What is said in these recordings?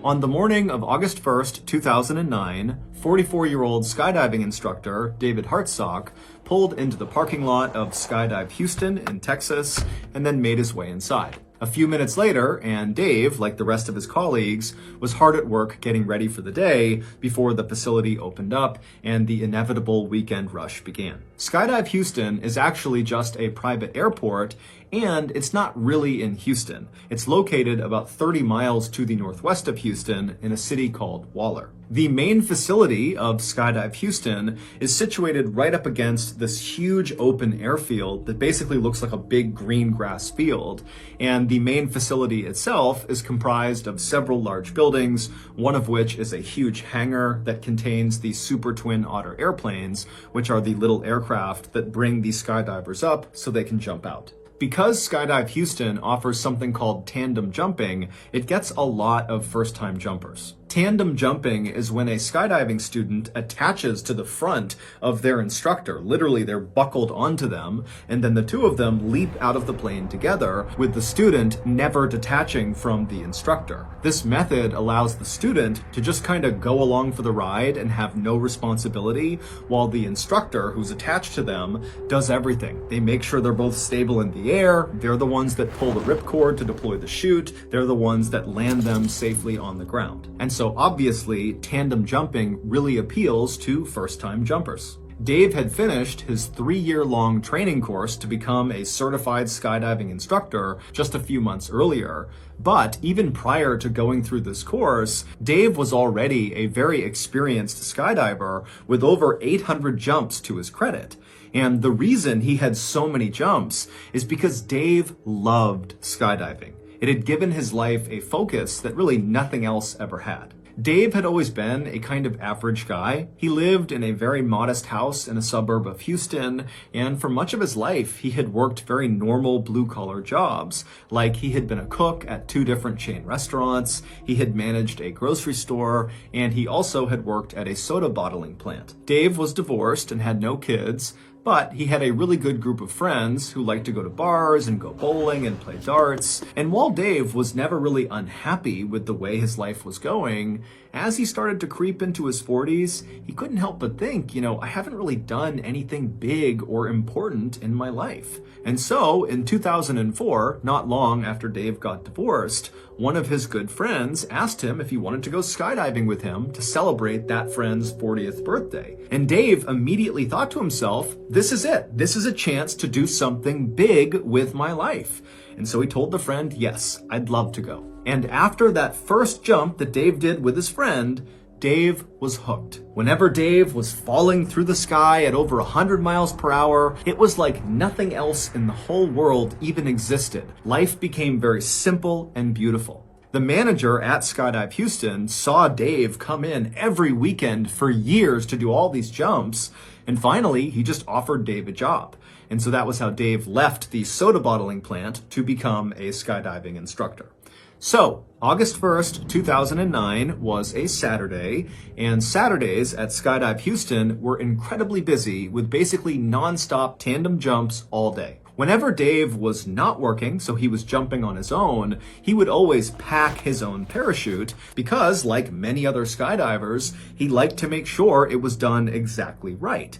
On the morning of August 1st, 2009, 44-year-old skydiving instructor David Hartsock pulled into the parking lot of Skydive Houston in Texas and then made his way inside. A few minutes later, and Dave, like the rest of his colleagues, was hard at work getting ready for the day before the facility opened up and the inevitable weekend rush began. Skydive Houston is actually just a private airport, and it's not really in Houston. It's located about 30 miles to the northwest of Houston in a city called Waller. The main facility of Skydive Houston is situated right up against this huge open airfield that basically looks like a big green grass field. And the main facility itself is comprised of several large buildings, one of which is a huge hangar that contains the Super Twin Otter airplanes, which are the little aircraft that bring the skydivers up so they can jump out. Because Skydive Houston offers something called tandem jumping, it gets a lot of first-time jumpers. Tandem jumping is when a skydiving student attaches to the front of their instructor. Literally, they're buckled onto them, and then the two of them leap out of the plane together, with the student never detaching from the instructor. This method allows the student to just kind of go along for the ride and have no responsibility, while the instructor who's attached to them does everything. They make sure they're both stable in the air, they're the ones that pull the ripcord to deploy the chute, they're the ones that land them safely on the ground. And so obviously, tandem jumping really appeals to first-time jumpers. Dave had finished his 3-year-long training course to become a certified skydiving instructor just a few months earlier. But even prior to going through this course, Dave was already a very experienced skydiver with over 800 jumps to his credit. And the reason he had so many jumps is because Dave loved skydiving. It had given his life a focus that really nothing else ever had. Dave had always been a kind of average guy. He lived in a very modest house in a suburb of Houston, and for much of his life, he had worked very normal blue-collar jobs, like he had been a cook at 2 different chain restaurants, he had managed a grocery store, and he also had worked at a soda bottling plant. Dave was divorced and had no kids, but he had a really good group of friends who liked to go to bars and go bowling and play darts. And while Dave was never really unhappy with the way his life was going, as he started to creep into his 40s, he couldn't help but think, I haven't really done anything big or important in my life. And so in 2004, not long after Dave got divorced, one of his good friends asked him if he wanted to go skydiving with him to celebrate that friend's 40th birthday. And Dave immediately thought to himself, this is it. This is a chance to do something big with my life. And so he told the friend, yes, I'd love to go. And after that first jump that Dave did with his friend, Dave was hooked. Whenever Dave was falling through the sky at over 100 miles per hour, it was like nothing else in the whole world even existed. Life became very simple and beautiful. The manager at Skydive Houston saw Dave come in every weekend for years to do all these jumps, and finally he just offered Dave a job. And so that was how Dave left the soda bottling plant to become a skydiving instructor. So, August 1st, 2009 was a Saturday, and Saturdays at Skydive Houston were incredibly busy with basically non-stop tandem jumps all day. Whenever Dave was not working, so he was jumping on his own, he would always pack his own parachute because, like many other skydivers, he liked to make sure it was done exactly right.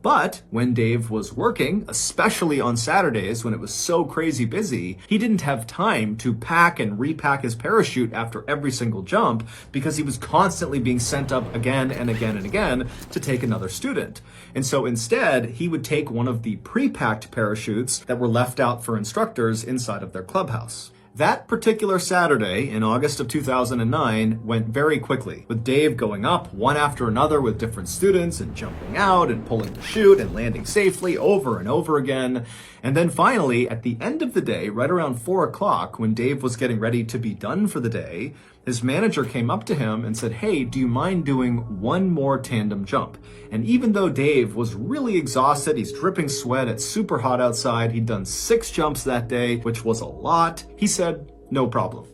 But when Dave was working, especially on Saturdays when it was so crazy busy, he didn't have time to pack and repack his parachute after every single jump because he was constantly being sent up again and again and again to take another student. And so instead, he would take one of the pre-packed parachutes that were left out for instructors inside of their clubhouse. That particular Saturday in August of 2009 went very quickly, with Dave going up one after another with different students and jumping out and pulling the chute and landing safely over and over again. And then finally, at the end of the day, right around 4 o'clock, when Dave was getting ready to be done for the day, his manager came up to him and said, "Hey, do you mind doing one more tandem jump?" And even though Dave was really exhausted, he's dripping sweat, it's super hot outside, he'd done 6 jumps that day, which was a lot, he said, "No problem."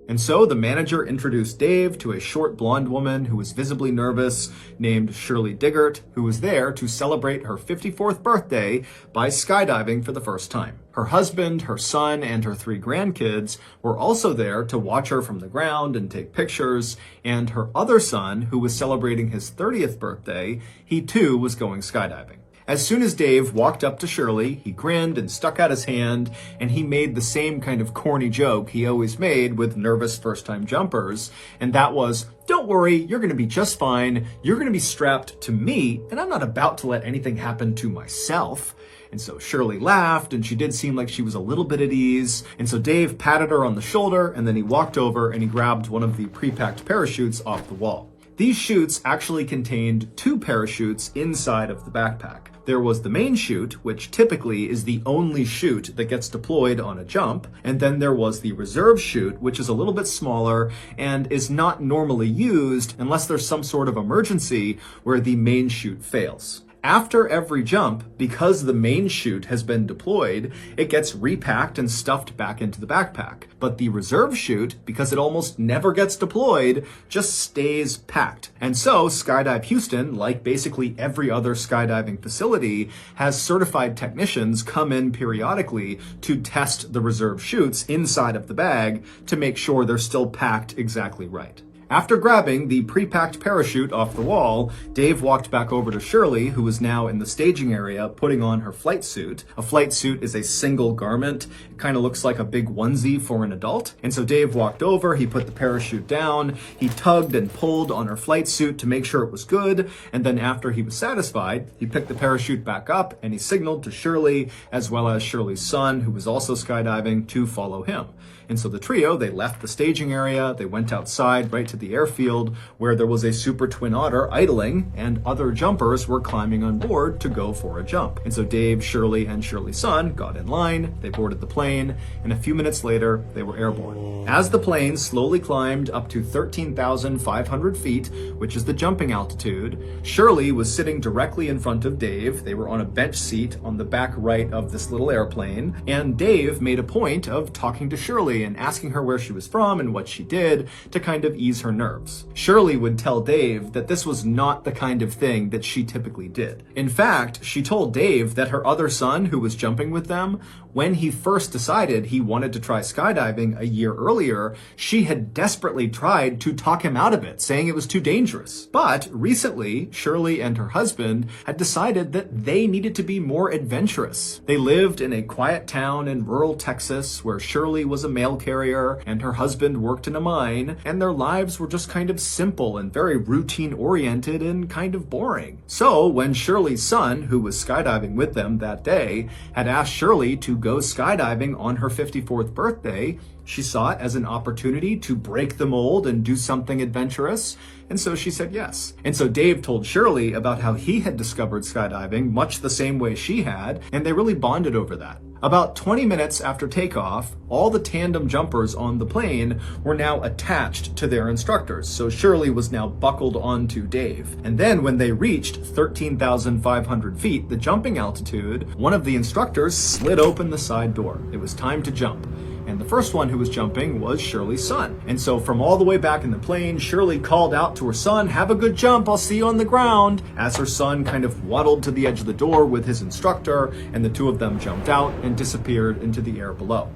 And so the manager introduced Dave to a short blonde woman who was visibly nervous named Shirley Diggert, who was there to celebrate her 54th birthday by skydiving for the first time. Her husband, her son, and her 3 grandkids were also there to watch her from the ground and take pictures, and her other son, who was celebrating his 30th birthday, he too was going skydiving. As soon as Dave walked up to Shirley, he grinned and stuck out his hand, and he made the same kind of corny joke he always made with nervous first-time jumpers, and that was, "Don't worry, you're going to be just fine. You're going to be strapped to me, and I'm not about to let anything happen to myself." And so Shirley laughed, and she did seem like she was a little bit at ease. And so Dave patted her on the shoulder, and then he walked over and he grabbed one of the pre-packed parachutes off the wall. These chutes actually contained 2 parachutes inside of the backpack. There was the main chute, which typically is the only chute that gets deployed on a jump, and then there was the reserve chute, which is a little bit smaller and is not normally used unless there's some sort of emergency where the main chute fails. After every jump, because the main chute has been deployed, it gets repacked and stuffed back into the backpack. But the reserve chute, because it almost never gets deployed, just stays packed. And so Skydive Houston, like basically every other skydiving facility, has certified technicians come in periodically to test the reserve chutes inside of the bag to make sure they're still packed exactly right. After grabbing the pre-packed parachute off the wall, Dave walked back over to Shirley, who was now in the staging area putting on her flight suit. A flight suit is a single garment. It kind of looks like a big onesie for an adult. And so Dave walked over, he put the parachute down, he tugged and pulled on her flight suit to make sure it was good, and then after he was satisfied, he picked the parachute back up and he signaled to Shirley, as well as Shirley's son, who was also skydiving, to follow him. And so the trio, they left the staging area, they went outside right to the airfield where there was a Super Twin Otter idling and other jumpers were climbing on board to go for a jump. And so Dave, Shirley, and Shirley's son got in line, they boarded the plane, and a few minutes later, they were airborne. As the plane slowly climbed up to 13,500 feet, which is the jumping altitude, Shirley was sitting directly in front of Dave. They were on a bench seat on the back right of this little airplane, and Dave made a point of talking to Shirley and asking her where she was from and what she did to kind of ease her nerves. Shirley would tell Dave that this was not the kind of thing that she typically did. In fact, she told Dave that her other son, who was jumping with them, when he first decided he wanted to try skydiving a year earlier, she had desperately tried to talk him out of it, saying it was too dangerous. But recently, Shirley and her husband had decided that they needed to be more adventurous. They lived in a quiet town in rural Texas where Shirley was a mail carrier and her husband worked in a mine, and their lives were just kind of simple and very routine oriented and kind of boring. So when Shirley's son, who was skydiving with them that day, had asked Shirley to go skydiving on her 54th birthday, she saw it as an opportunity to break the mold and do something adventurous, and so she said yes. And so Dave told Shirley about how he had discovered skydiving much the same way she had, and they really bonded over that. About 20 minutes after takeoff, all the tandem jumpers on the plane were now attached to their instructors, so Shirley was now buckled onto Dave. And then when they reached 13,500 feet, the jumping altitude, one of the instructors slid open the side door. It was time to jump. And the first one who was jumping was Shirley's son. And so from all the way back in the plane, Shirley called out to her son, "Have a good jump, I'll see you on the ground," as her son kind of waddled to the edge of the door with his instructor, and the two of them jumped out and disappeared into the air below.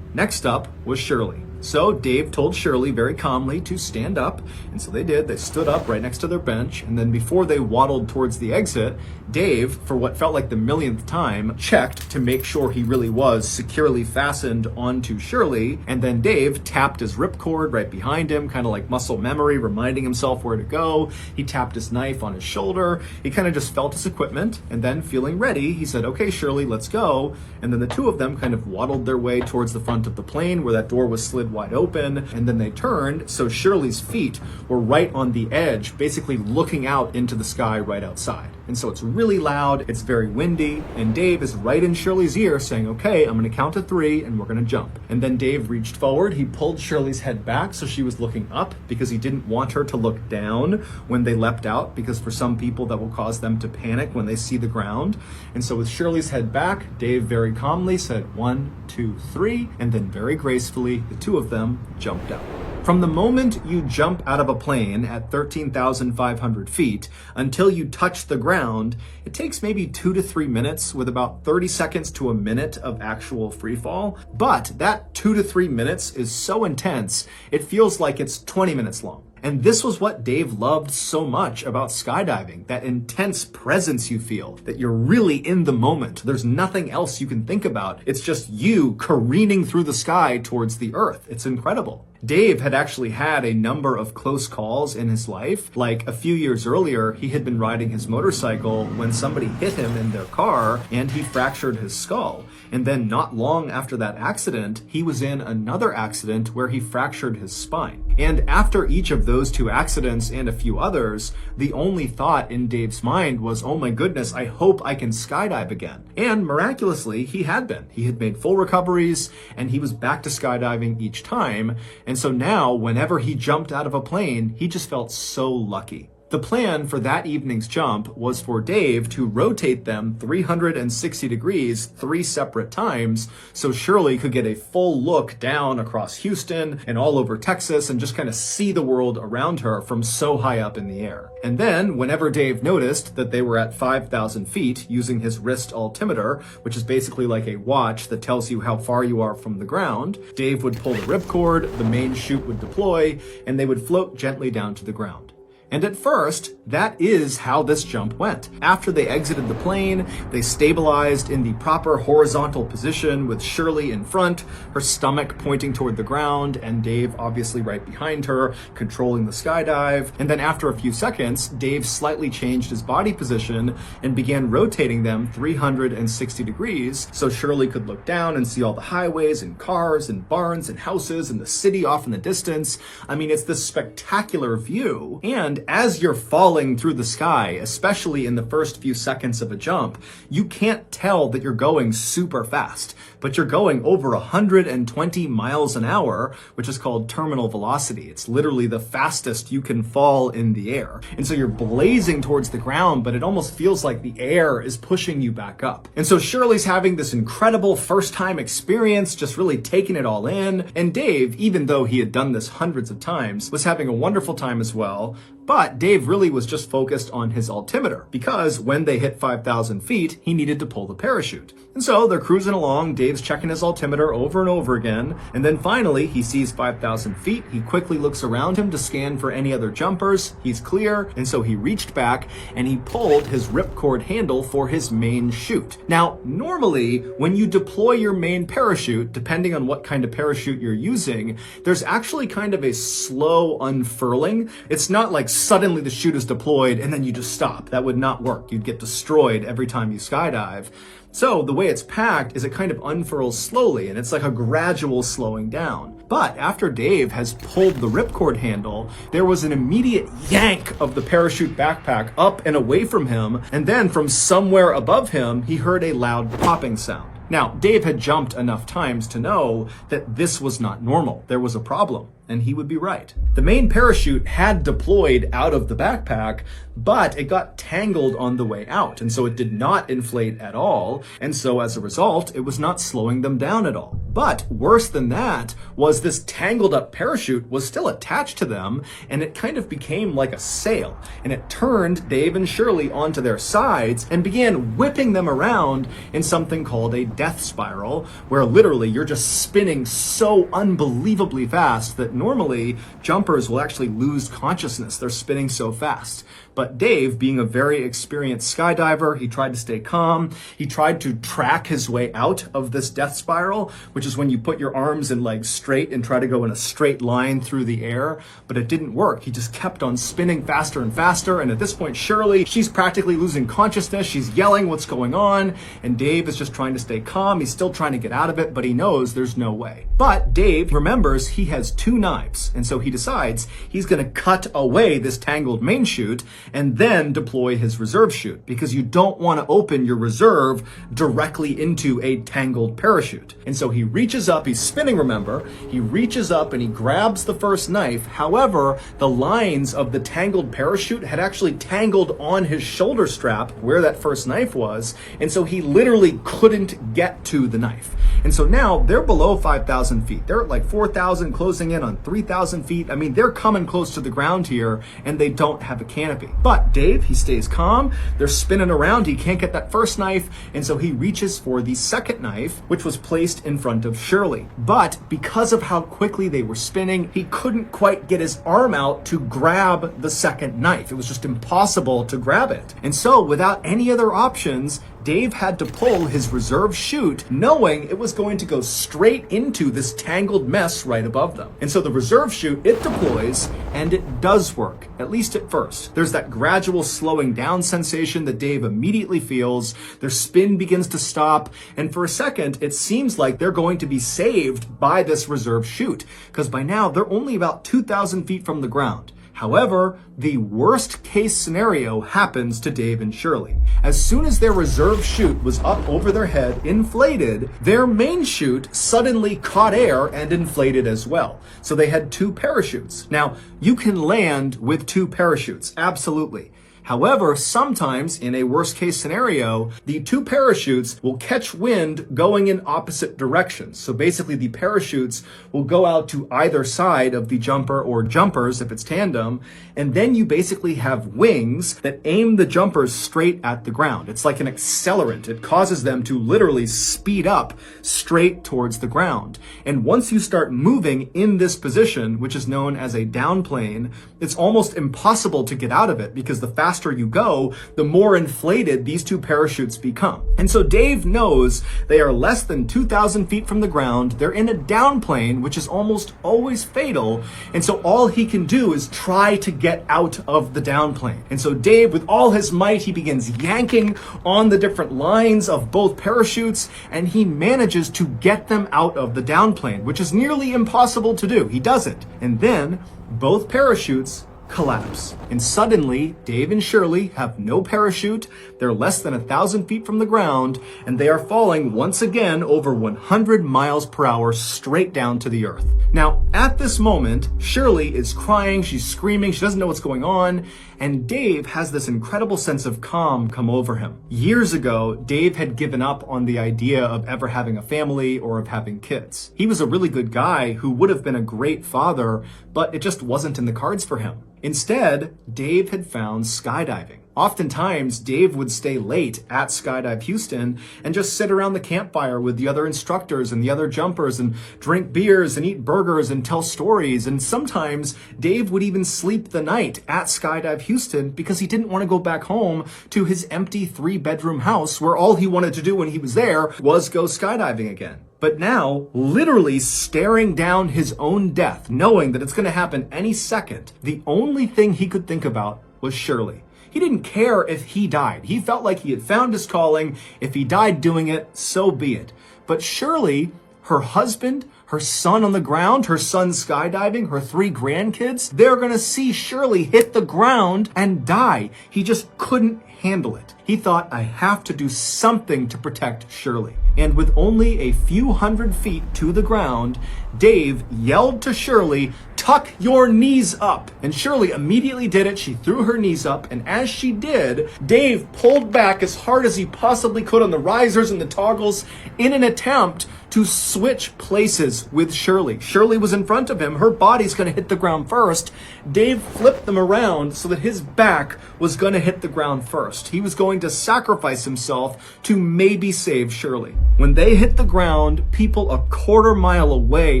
Next up was Shirley. So Dave told Shirley very calmly to stand up, and so they did. They stood up right next to their bench, and then before they waddled towards the exit, Dave, for what felt like the millionth time, checked to make sure he really was securely fastened onto Shirley, and then Dave tapped his ripcord right behind him, kind of like muscle memory, reminding himself where to go. He tapped his knife on his shoulder. He kind of just felt his equipment, and then feeling ready, he said, "Okay, Shirley, let's go." And then the two of them kind of waddled their way towards the front of the plane where that door was slid wide open, and then they turned, so Shirley's feet were right on the edge, basically looking out into the sky right outside. And so it's really loud, it's very windy, and Dave is right in Shirley's ear saying, "Okay, I'm gonna count to 3 and we're gonna jump." And then Dave reached forward, he pulled Shirley's head back so she was looking up because he didn't want her to look down when they leapt out, because for some people that will cause them to panic when they see the ground. And so with Shirley's head back, Dave very calmly said 1, 2, 3, and then very gracefully, the two of them jumped out. From the moment you jump out of a plane at 13,500 feet until you touch the ground, it takes maybe 2 to 3 minutes with about 30 seconds to a minute of actual free fall. But that 2 to 3 minutes is so intense, it feels like it's 20 minutes long. And this was what Dave loved so much about skydiving, that intense presence you feel, that you're really in the moment. There's nothing else you can think about. It's just you careening through the sky towards the earth. It's incredible. Dave had actually had a number of close calls in his life. Like a few years earlier, he had been riding his motorcycle when somebody hit him in their car and he fractured his skull. And then not long after that accident, he was in another accident where he fractured his spine. And after each of those 2 accidents and a few others, the only thought in Dave's mind was, oh my goodness, I hope I can skydive again. And miraculously, he had been. He had made full recoveries and he was back to skydiving each time. And so now, whenever he jumped out of a plane, he just felt so lucky. The plan for that evening's jump was for Dave to rotate them 360 degrees 3 separate times so Shirley could get a full look down across Houston and all over Texas and just kind of see the world around her from so high up in the air. And then, whenever Dave noticed that they were at 5,000 feet using his wrist altimeter, which is basically like a watch that tells you how far you are from the ground, Dave would pull the ripcord, the main chute would deploy, and they would float gently down to the ground. And at first, that is how this jump went. After they exited the plane, they stabilized in the proper horizontal position with Shirley in front, her stomach pointing toward the ground, and Dave obviously right behind her, controlling the skydive. And then after a few seconds, Dave slightly changed his body position and began rotating them 360 degrees so Shirley could look down and see all the highways and cars and barns and houses and the city off in the distance. I mean, it's this spectacular view. And as you're falling through the sky, especially in the first few seconds of a jump, you can't tell that you're going super fast, but you're going over 120 miles an hour, which is called terminal velocity. It's literally the fastest you can fall in the air. And so you're blazing towards the ground, but it almost feels like the air is pushing you back up. And so Shirley's having this incredible first-time experience, just really taking it all in. And Dave, even though he had done this hundreds of times, was having a wonderful time as well. But Dave really was just focused on his altimeter because when they hit 5,000 feet, he needed to pull the parachute. And so they're cruising along, Dave's checking his altimeter over and over again, and then finally he sees 5,000 feet, he quickly looks around him to scan for any other jumpers, he's clear, and so he reached back and he pulled his ripcord handle for his main chute. Now, normally, when you deploy your main parachute, depending on what kind of parachute you're using, there's actually kind of a slow unfurling. It's not like suddenly the chute is deployed and then you just stop. That would not work. You'd get destroyed every time you skydive. So the way it's packed is it kind of unfurls slowly and it's like a gradual slowing down. But after Dave has pulled the ripcord handle, there was an immediate yank of the parachute backpack up and away from him, and then from somewhere above him, he heard a loud popping sound. Now, Dave had jumped enough times to know that this was not normal. There was a problem, and he would be right. The main parachute had deployed out of the backpack, but it got tangled on the way out, and so it did not inflate at all, and so as a result, it was not slowing them down at all. But worse than that was this tangled up parachute was still attached to them, and it kind of became like a sail, and it turned Dave and Shirley onto their sides and began whipping them around in something called a death spiral, where literally you're just spinning so unbelievably fast that normally jumpers will actually lose consciousness. They're spinning so fast. But Dave, being a very experienced skydiver, he tried to stay calm. He tried to track his way out of this death spiral, which is when you put your arms and legs straight and try to go in a straight line through the air. But it didn't work. He just kept on spinning faster and faster. And at this point, Shirley, she's practically losing consciousness. She's yelling what's going on. And Dave is just trying to stay calm. He's still trying to get out of it, but he knows there's no way. But Dave remembers he has 2 knives. And so he decides he's going to cut away this tangled main chute and then deploy his reserve chute, because you don't want to open your reserve directly into a tangled parachute. And so he reaches up, he's spinning, remember, he reaches up and he grabs the first knife. However, the lines of the tangled parachute had actually tangled on his shoulder strap where that first knife was, and so he literally couldn't get to the knife. And so now they're below 5,000 feet. They're at like 4,000, closing in on 3,000 feet. I mean, they're coming close to the ground here, and they don't have a canopy. But Dave, he stays calm. They're spinning around. He can't get that first knife, and so he reaches for the second knife, which was placed in front of Shirley. But because of how quickly they were spinning, he couldn't quite get his arm out to grab the second knife. It was just impossible to grab it. And so, without any other options, Dave had to pull his reserve chute, knowing it was going to go straight into this tangled mess right above them. And so the reserve chute, it deploys, and it does work, at least at first. There's that gradual slowing down sensation that Dave immediately feels. Their spin begins to stop, and for a second, it seems like they're going to be saved by this reserve chute, because by now, they're only about 2,000 feet from the ground. However, the worst case scenario happens to Dave and Shirley. As soon as their reserve chute was up over their head, inflated, their main chute suddenly caught air and inflated as well. So they had two parachutes. Now, you can land with two parachutes, absolutely. However, sometimes in a worst case scenario, the two parachutes will catch wind going in opposite directions. So basically the parachutes will go out to either side of the jumper or jumpers if it's tandem. And then you basically have wings that aim the jumpers straight at the ground. It's like an accelerant. It causes them to literally speed up straight towards the ground. And once you start moving in this position, which is known as a down plane, it's almost impossible to get out of it because the faster you go, the more inflated these two parachutes become. And so Dave knows they are less than 2,000 feet from the ground. They're in a down plane, which is almost always fatal. And so all he can do is try to get out of the down plane. And so Dave, with all his might, he begins yanking on the different lines of both parachutes, and he manages to get them out of the down plane, which is nearly impossible to do. He does it. And then both parachutes collapse. And suddenly, Dave and Shirley have no parachute, they're less than 1,000 feet from the ground, and they are falling once again over 100 miles per hour straight down to the earth. Now, at this moment, Shirley is crying, she's screaming, she doesn't know what's going on, and Dave has this incredible sense of calm come over him. Years ago, Dave had given up on the idea of ever having a family or of having kids. He was a really good guy who would have been a great father, but it just wasn't in the cards for him. Instead, Dave had found skydiving. Oftentimes, Dave would stay late at Skydive Houston and just sit around the campfire with the other instructors and the other jumpers and drink beers and eat burgers and tell stories. And sometimes Dave would even sleep the night at Skydive Houston because he didn't want to go back home to his empty 3-bedroom house where all he wanted to do when he was there was go skydiving again. But now, literally staring down his own death, knowing that it's going to happen any second, the only thing he could think about was Shirley. He didn't care if he died. He felt like he had found his calling. If he died doing it, so be it. But Shirley, her husband, her son on the ground, her son skydiving, her 3 grandkids, they're going to see Shirley hit the ground and die. He just couldn't handle it. He thought, I have to do something to protect Shirley. And with only a few hundred feet to the ground, Dave yelled to Shirley, tuck your knees up. And Shirley immediately did it. She threw her knees up, and as she did, Dave pulled back as hard as he possibly could on the risers and the toggles in an attempt to switch places with Shirley. Shirley was in front of him. Her body's going to hit the ground first. Dave flipped them around so that his back was going to hit the ground first. He was going to sacrifice himself to maybe save Shirley. When they hit the ground, people a quarter mile away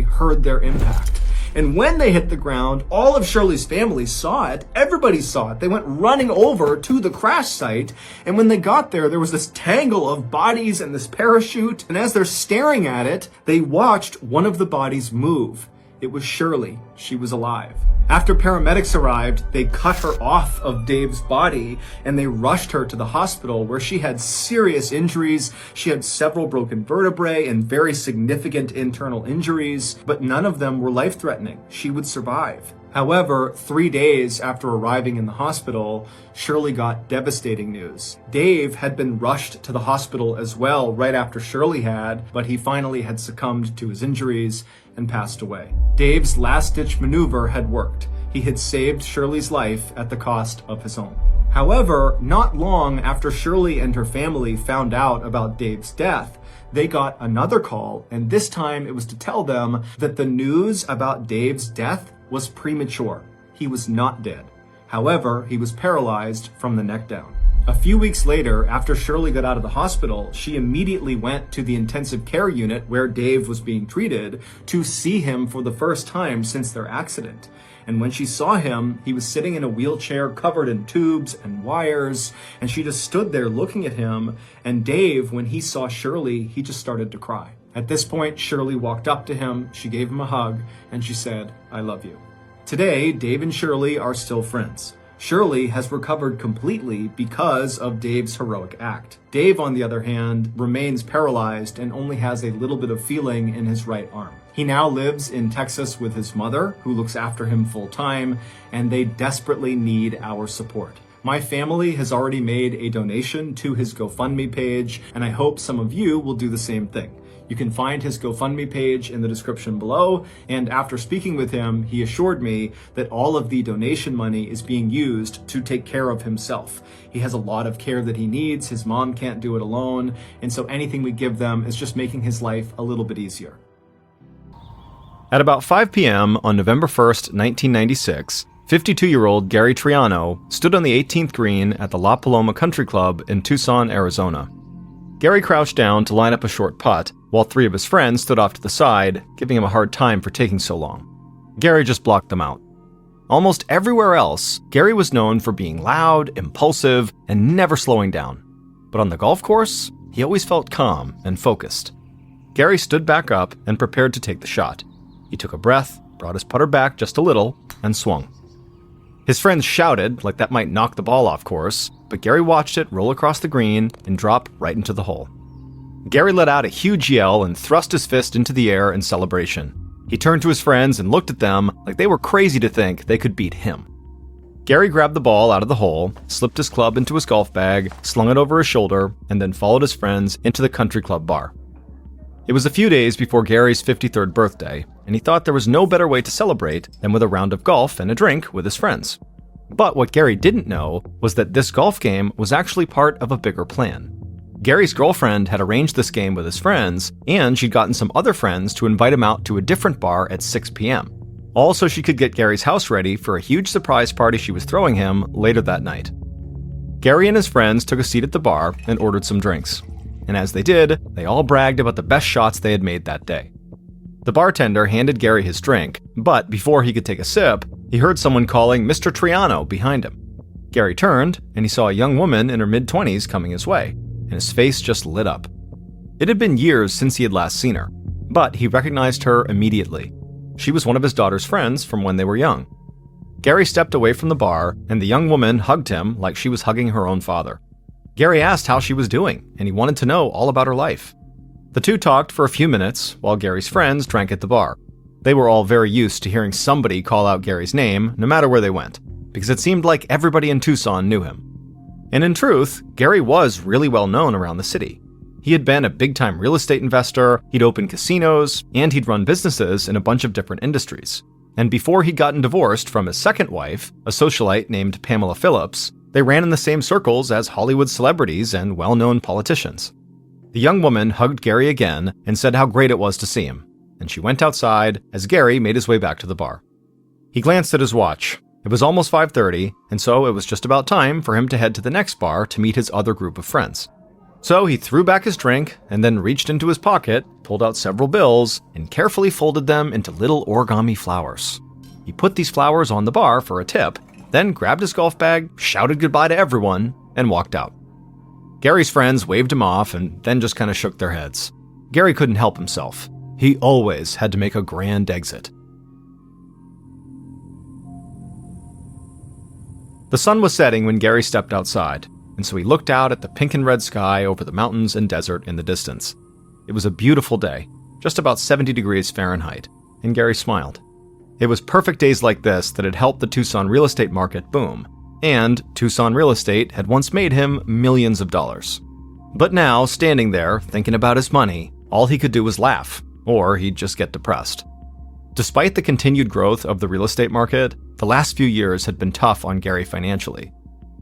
heard their impact. And when they hit the ground, all of Shirley's family saw it. Everybody saw it. They went running over to the crash site. And when they got there, there was this tangle of bodies and this parachute. And as they're staring at it, they watched one of the bodies move. It was Shirley. She was alive. After paramedics arrived, they cut her off of Dave's body and they rushed her to the hospital where she had serious injuries. She had several broken vertebrae and very significant internal injuries, but none of them were life-threatening. She would survive. However, 3 days after arriving in the hospital, Shirley got devastating news. Dave had been rushed to the hospital as well right after Shirley had, but he finally had succumbed to his injuries and passed away. Dave's last-ditch maneuver had worked. He had saved Shirley's life at the cost of his own. However, not long after Shirley and her family found out about Dave's death, they got another call, and this time it was to tell them that the news about Dave's death was premature. He was not dead. However, he was paralyzed from the neck down. A few weeks later, after Shirley got out of the hospital, she immediately went to the intensive care unit where Dave was being treated to see him for the first time since their accident. And when she saw him, he was sitting in a wheelchair covered in tubes and wires, and she just stood there looking at him. And Dave, when he saw Shirley, he just started to cry. At this point, Shirley walked up to him, she gave him a hug, and she said, "I love you." Today, Dave and Shirley are still friends. Shirley has recovered completely because of Dave's heroic act. Dave, on the other hand, remains paralyzed and only has a little bit of feeling in his right arm. He now lives in Texas with his mother, who looks after him full time, and they desperately need our support. My family has already made a donation to his GoFundMe page, and I hope some of you will do the same thing. You can find his GoFundMe page in the description below, and after speaking with him, he assured me that all of the donation money is being used to take care of himself. He has a lot of care that he needs, his mom can't do it alone, and so anything we give them is just making his life a little bit easier. At about 5 p.m. on November 1st, 1996, 52-year-old Gary Triano stood on the 18th green at the La Paloma Country Club in Tucson, Arizona. Gary crouched down to line up a short putt, while 3 of his friends stood off to the side, giving him a hard time for taking so long. Gary just blocked them out. Almost everywhere else, Gary was known for being loud, impulsive, and never slowing down. But on the golf course, he always felt calm and focused. Gary stood back up and prepared to take the shot. He took a breath, brought his putter back just a little, and swung. His friends shouted like that might knock the ball off course, but Gary watched it roll across the green and drop right into the hole. Gary let out a huge yell and thrust his fist into the air in celebration. He turned to his friends and looked at them like they were crazy to think they could beat him. Gary grabbed the ball out of the hole, slipped his club into his golf bag, slung it over his shoulder, and then followed his friends into the country club bar. It was a few days before Gary's 53rd birthday, and he thought there was no better way to celebrate than with a round of golf and a drink with his friends. But what Gary didn't know was that this golf game was actually part of a bigger plan. Gary's girlfriend had arranged this game with his friends, and she'd gotten some other friends to invite him out to a different bar at 6 p.m. All so she could get Gary's house ready for a huge surprise party she was throwing him later that night. Gary and his friends took a seat at the bar and ordered some drinks. And as they did, they all bragged about the best shots they had made that day. The bartender handed Gary his drink, but before he could take a sip, he heard someone calling Mr. Triano behind him. Gary turned, and he saw a young woman in her mid-20s coming his way, and his face just lit up. It had been years since he had last seen her, but he recognized her immediately. She was one of his daughter's friends from when they were young. Gary stepped away from the bar, and the young woman hugged him like she was hugging her own father. Gary asked how she was doing, and he wanted to know all about her life. The two talked for a few minutes while Gary's friends drank at the bar. They were all very used to hearing somebody call out Gary's name no matter where they went, because it seemed like everybody in Tucson knew him. And in truth, Gary was really well known around the city. He had been a big-time real estate investor, he'd opened casinos, and he'd run businesses in a bunch of different industries. And before he'd gotten divorced from his second wife, a socialite named Pamela Phillips, they ran in the same circles as Hollywood celebrities and well-known politicians. The young woman hugged Gary again and said how great it was to see him, and she went outside as Gary made his way back to the bar. He glanced at his watch. It was almost 5:30, and so it was just about time for him to head to the next bar to meet his other group of friends. So he threw back his drink and then reached into his pocket, pulled out several bills, and carefully folded them into little origami flowers. He put these flowers on the bar for a tip, then grabbed his golf bag, shouted goodbye to everyone, and walked out. Gary's friends waved him off and then just kind of shook their heads. Gary couldn't help himself. He always had to make a grand exit. The sun was setting when Gary stepped outside, and so he looked out at the pink and red sky over the mountains and desert in the distance. It was a beautiful day, just about 70 degrees Fahrenheit, and Gary smiled. It was perfect days like this that had helped the Tucson real estate market boom, and Tucson real estate had once made him millions of dollars. But now, standing there, thinking about his money, all he could do was laugh, or he'd just get depressed. Despite the continued growth of the real estate market, the last few years had been tough on Gary financially.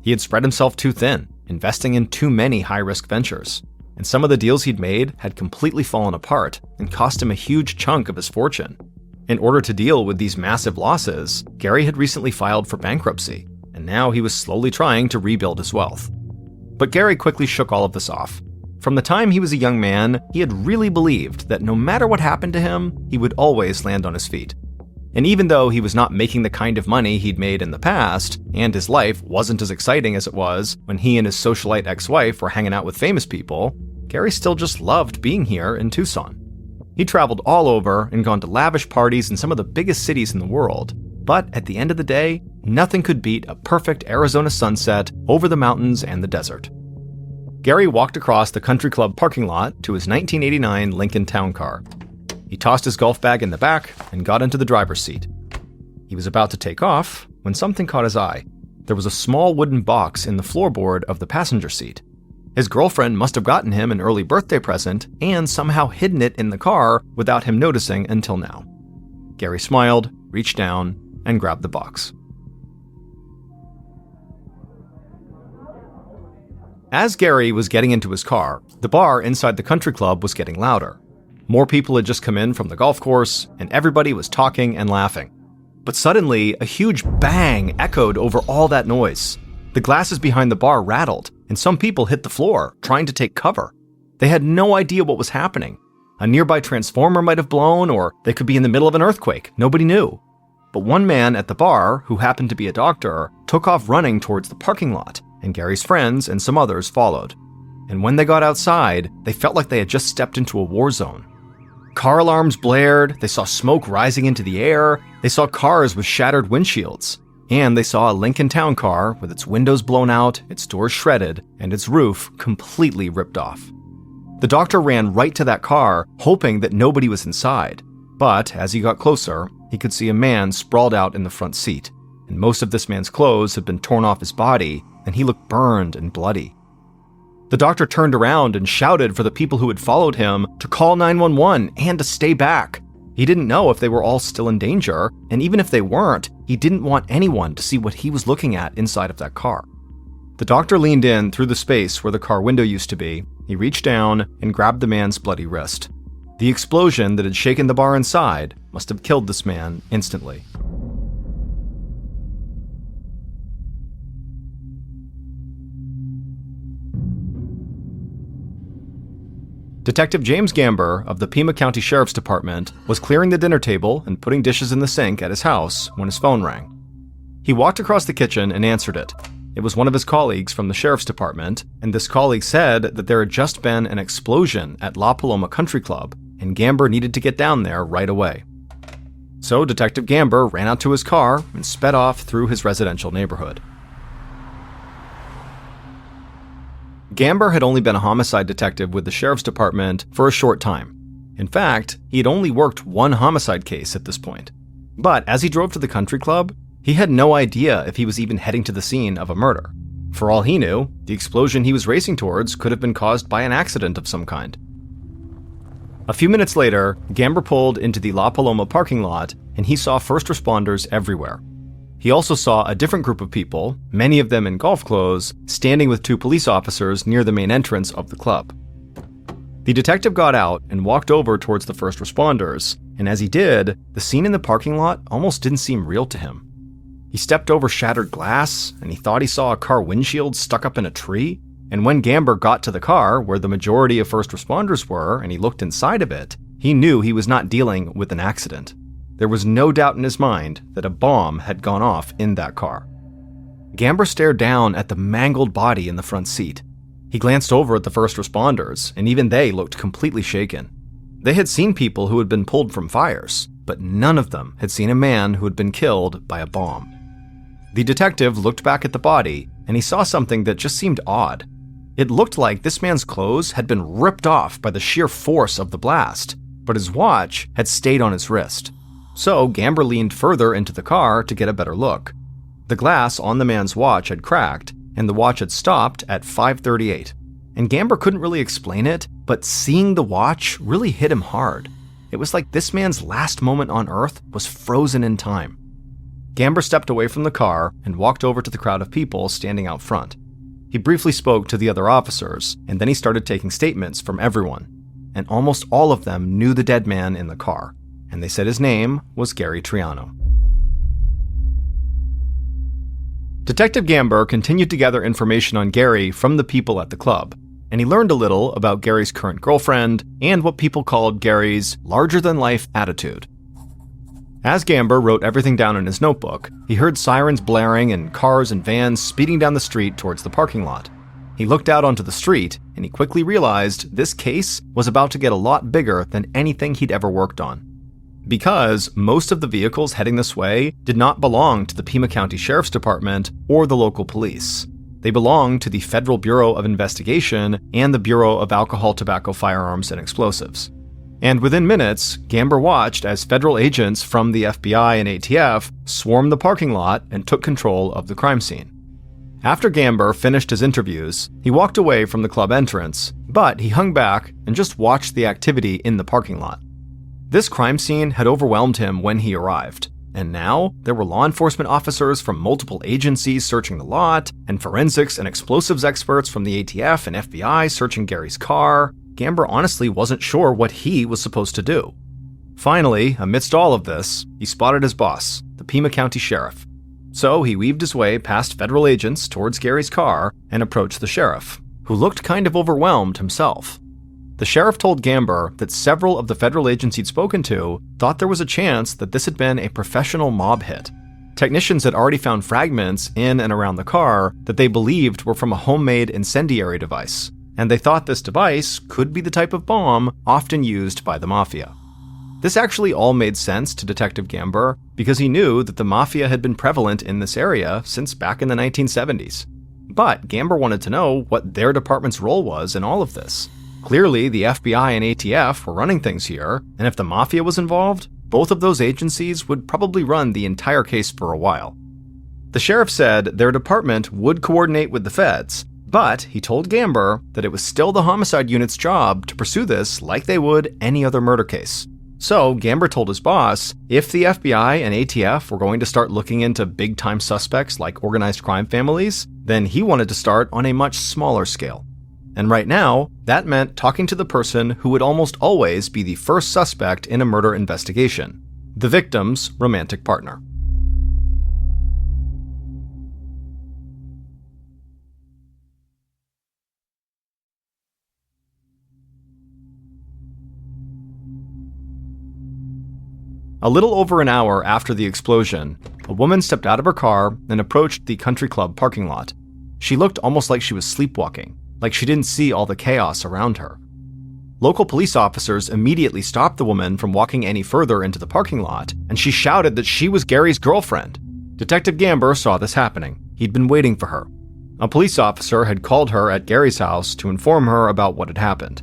He had spread himself too thin, investing in too many high-risk ventures. and some of the deals he'd made had completely fallen apart and cost him a huge chunk of his fortune. In order to deal with these massive losses, Gary had recently filed for bankruptcy, and now he was slowly trying to rebuild his wealth. But Gary quickly shook all of this off. From the time he was a young man, he had really believed that no matter what happened to him, he would always land on his feet. And even though he was not making the kind of money he'd made in the past, and his life wasn't as exciting as it was when he and his socialite ex-wife were hanging out with famous people, Gary still just loved being here in Tucson. He traveled all over and gone to lavish parties in some of the biggest cities in the world. But at the end of the day, nothing could beat a perfect Arizona sunset over the mountains and the desert. Gary walked across the country club parking lot to his 1989 Lincoln Town Car. He tossed his golf bag in the back and got into the driver's seat. He was about to take off when something caught his eye. There was a small wooden box in the floorboard of the passenger seat. His girlfriend must have gotten him an early birthday present and somehow hidden it in the car without him noticing until now. Gary smiled, reached down, and grabbed the box. As Gary was getting into his car, the bar inside the country club was getting louder. More people had just come in from the golf course, and everybody was talking and laughing. But suddenly, a huge bang echoed over all that noise. The glasses behind the bar rattled, and some people hit the floor, trying to take cover. They had no idea what was happening. A nearby transformer might have blown, or they could be in the middle of an earthquake. Nobody knew. But one man at the bar, who happened to be a doctor, took off running towards the parking lot, and Gary's friends and some others followed. And when they got outside, they felt like they had just stepped into a war zone. Car alarms blared, they saw smoke rising into the air, they saw cars with shattered windshields, and they saw a Lincoln Town Car with its windows blown out, its doors shredded, and its roof completely ripped off. The doctor ran right to that car, hoping that nobody was inside. But as he got closer, he could see a man sprawled out in the front seat, and most of this man's clothes had been torn off his body, and he looked burned and bloody. The doctor turned around and shouted for the people who had followed him to call 911 and to stay back. He didn't know if they were all still in danger, and even if they weren't, he didn't want anyone to see what he was looking at inside of that car. The doctor leaned in through the space where the car window used to be. He reached down and grabbed the man's bloody wrist. The explosion that had shaken the bar inside must have killed this man instantly. Detective James Gamber of the Pima County Sheriff's Department was clearing the dinner table and putting dishes in the sink at his house when his phone rang. He walked across the kitchen and answered it. It was one of his colleagues from the Sheriff's Department, and this colleague said that there had just been an explosion at La Paloma Country Club, and Gamber needed to get down there right away. So Detective Gamber ran out to his car and sped off through his residential neighborhood. Gamber had only been a homicide detective with the Sheriff's Department for a short time. In fact, he had only worked one homicide case at this point. But as he drove to the country club, he had no idea if he was even heading to the scene of a murder. For all he knew, the explosion he was racing towards could have been caused by an accident of some kind. A few minutes later, Gamber pulled into the La Paloma parking lot, and he saw first responders everywhere. He also saw a different group of people, many of them in golf clothes, standing with two police officers near the main entrance of the club. The detective got out and walked over towards the first responders, and as he did, the scene in the parking lot almost didn't seem real to him. He stepped over shattered glass, and he thought he saw a car windshield stuck up in a tree, and when Gamber got to the car where the majority of first responders were and he looked inside of it, he knew he was not dealing with an accident. There was no doubt in his mind that a bomb had gone off in that car. Gamber stared down at the mangled body in the front seat. He glanced over at the first responders, and even they looked completely shaken. They had seen people who had been pulled from fires, but none of them had seen a man who had been killed by a bomb. The detective looked back at the body, and he saw something that just seemed odd. It looked like this man's clothes had been ripped off by the sheer force of the blast, but his watch had stayed on his wrist. So Gamber leaned further into the car to get a better look. The glass on the man's watch had cracked, and the watch had stopped at 5:38. And Gamber couldn't really explain it, but seeing the watch really hit him hard. It was like this man's last moment on Earth was frozen in time. Gamber stepped away from the car and walked over to the crowd of people standing out front. He briefly spoke to the other officers, and then he started taking statements from everyone. And almost all of them knew the dead man in the car, and they said his name was Gary Triano. Detective Gamber continued to gather information on Gary from the people at the club, and he learned a little about Gary's current girlfriend and what people called Gary's larger-than-life attitude. As Gamber wrote everything down in his notebook, he heard sirens blaring and cars and vans speeding down the street towards the parking lot. He looked out onto the street, and he quickly realized this case was about to get a lot bigger than anything he'd ever worked on. Because most of the vehicles heading this way did not belong to the Pima County Sheriff's Department or the local police. They belonged to the Federal Bureau of Investigation and the Bureau of Alcohol, Tobacco, Firearms, and Explosives. And within minutes, Gamber watched as federal agents from the FBI and ATF swarmed the parking lot and took control of the crime scene. After Gamber finished his interviews, he walked away from the club entrance, but he hung back and just watched the activity in the parking lot. This crime scene had overwhelmed him when he arrived, and now there were law enforcement officers from multiple agencies searching the lot, and forensics and explosives experts from the ATF and FBI searching Gary's car. Gamber honestly wasn't sure what he was supposed to do. Finally, amidst all of this, he spotted his boss, the Pima County Sheriff. So he weaved his way past federal agents towards Gary's car and approached the sheriff, who looked kind of overwhelmed himself. The sheriff told Gamber that several of the federal agents he'd spoken to thought there was a chance that this had been a professional mob hit. Technicians had already found fragments in and around the car that they believed were from a homemade incendiary device, and they thought this device could be the type of bomb often used by the mafia. This actually all made sense to Detective Gamber because he knew that the mafia had been prevalent in this area since back in the 1970s. But Gamber wanted to know what their department's role was in all of this. Clearly, the FBI and ATF were running things here, and if the mafia was involved, both of those agencies would probably run the entire case for a while. The sheriff said their department would coordinate with the feds, but he told Gamber that it was still the homicide unit's job to pursue this like they would any other murder case. So Gamber told his boss if the FBI and ATF were going to start looking into big-time suspects like organized crime families, then he wanted to start on a much smaller scale. And right now, that meant talking to the person who would almost always be the first suspect in a murder investigation, the victim's romantic partner. A little over an hour after the explosion, a woman stepped out of her car and approached the country club parking lot. She looked almost like she was sleepwalking, like she didn't see all the chaos around her. Local police officers immediately stopped the woman from walking any further into the parking lot, and she shouted that she was Gary's girlfriend. Detective Gamber saw this happening. He'd been waiting for her. A police officer had called her at Gary's house to inform her about what had happened.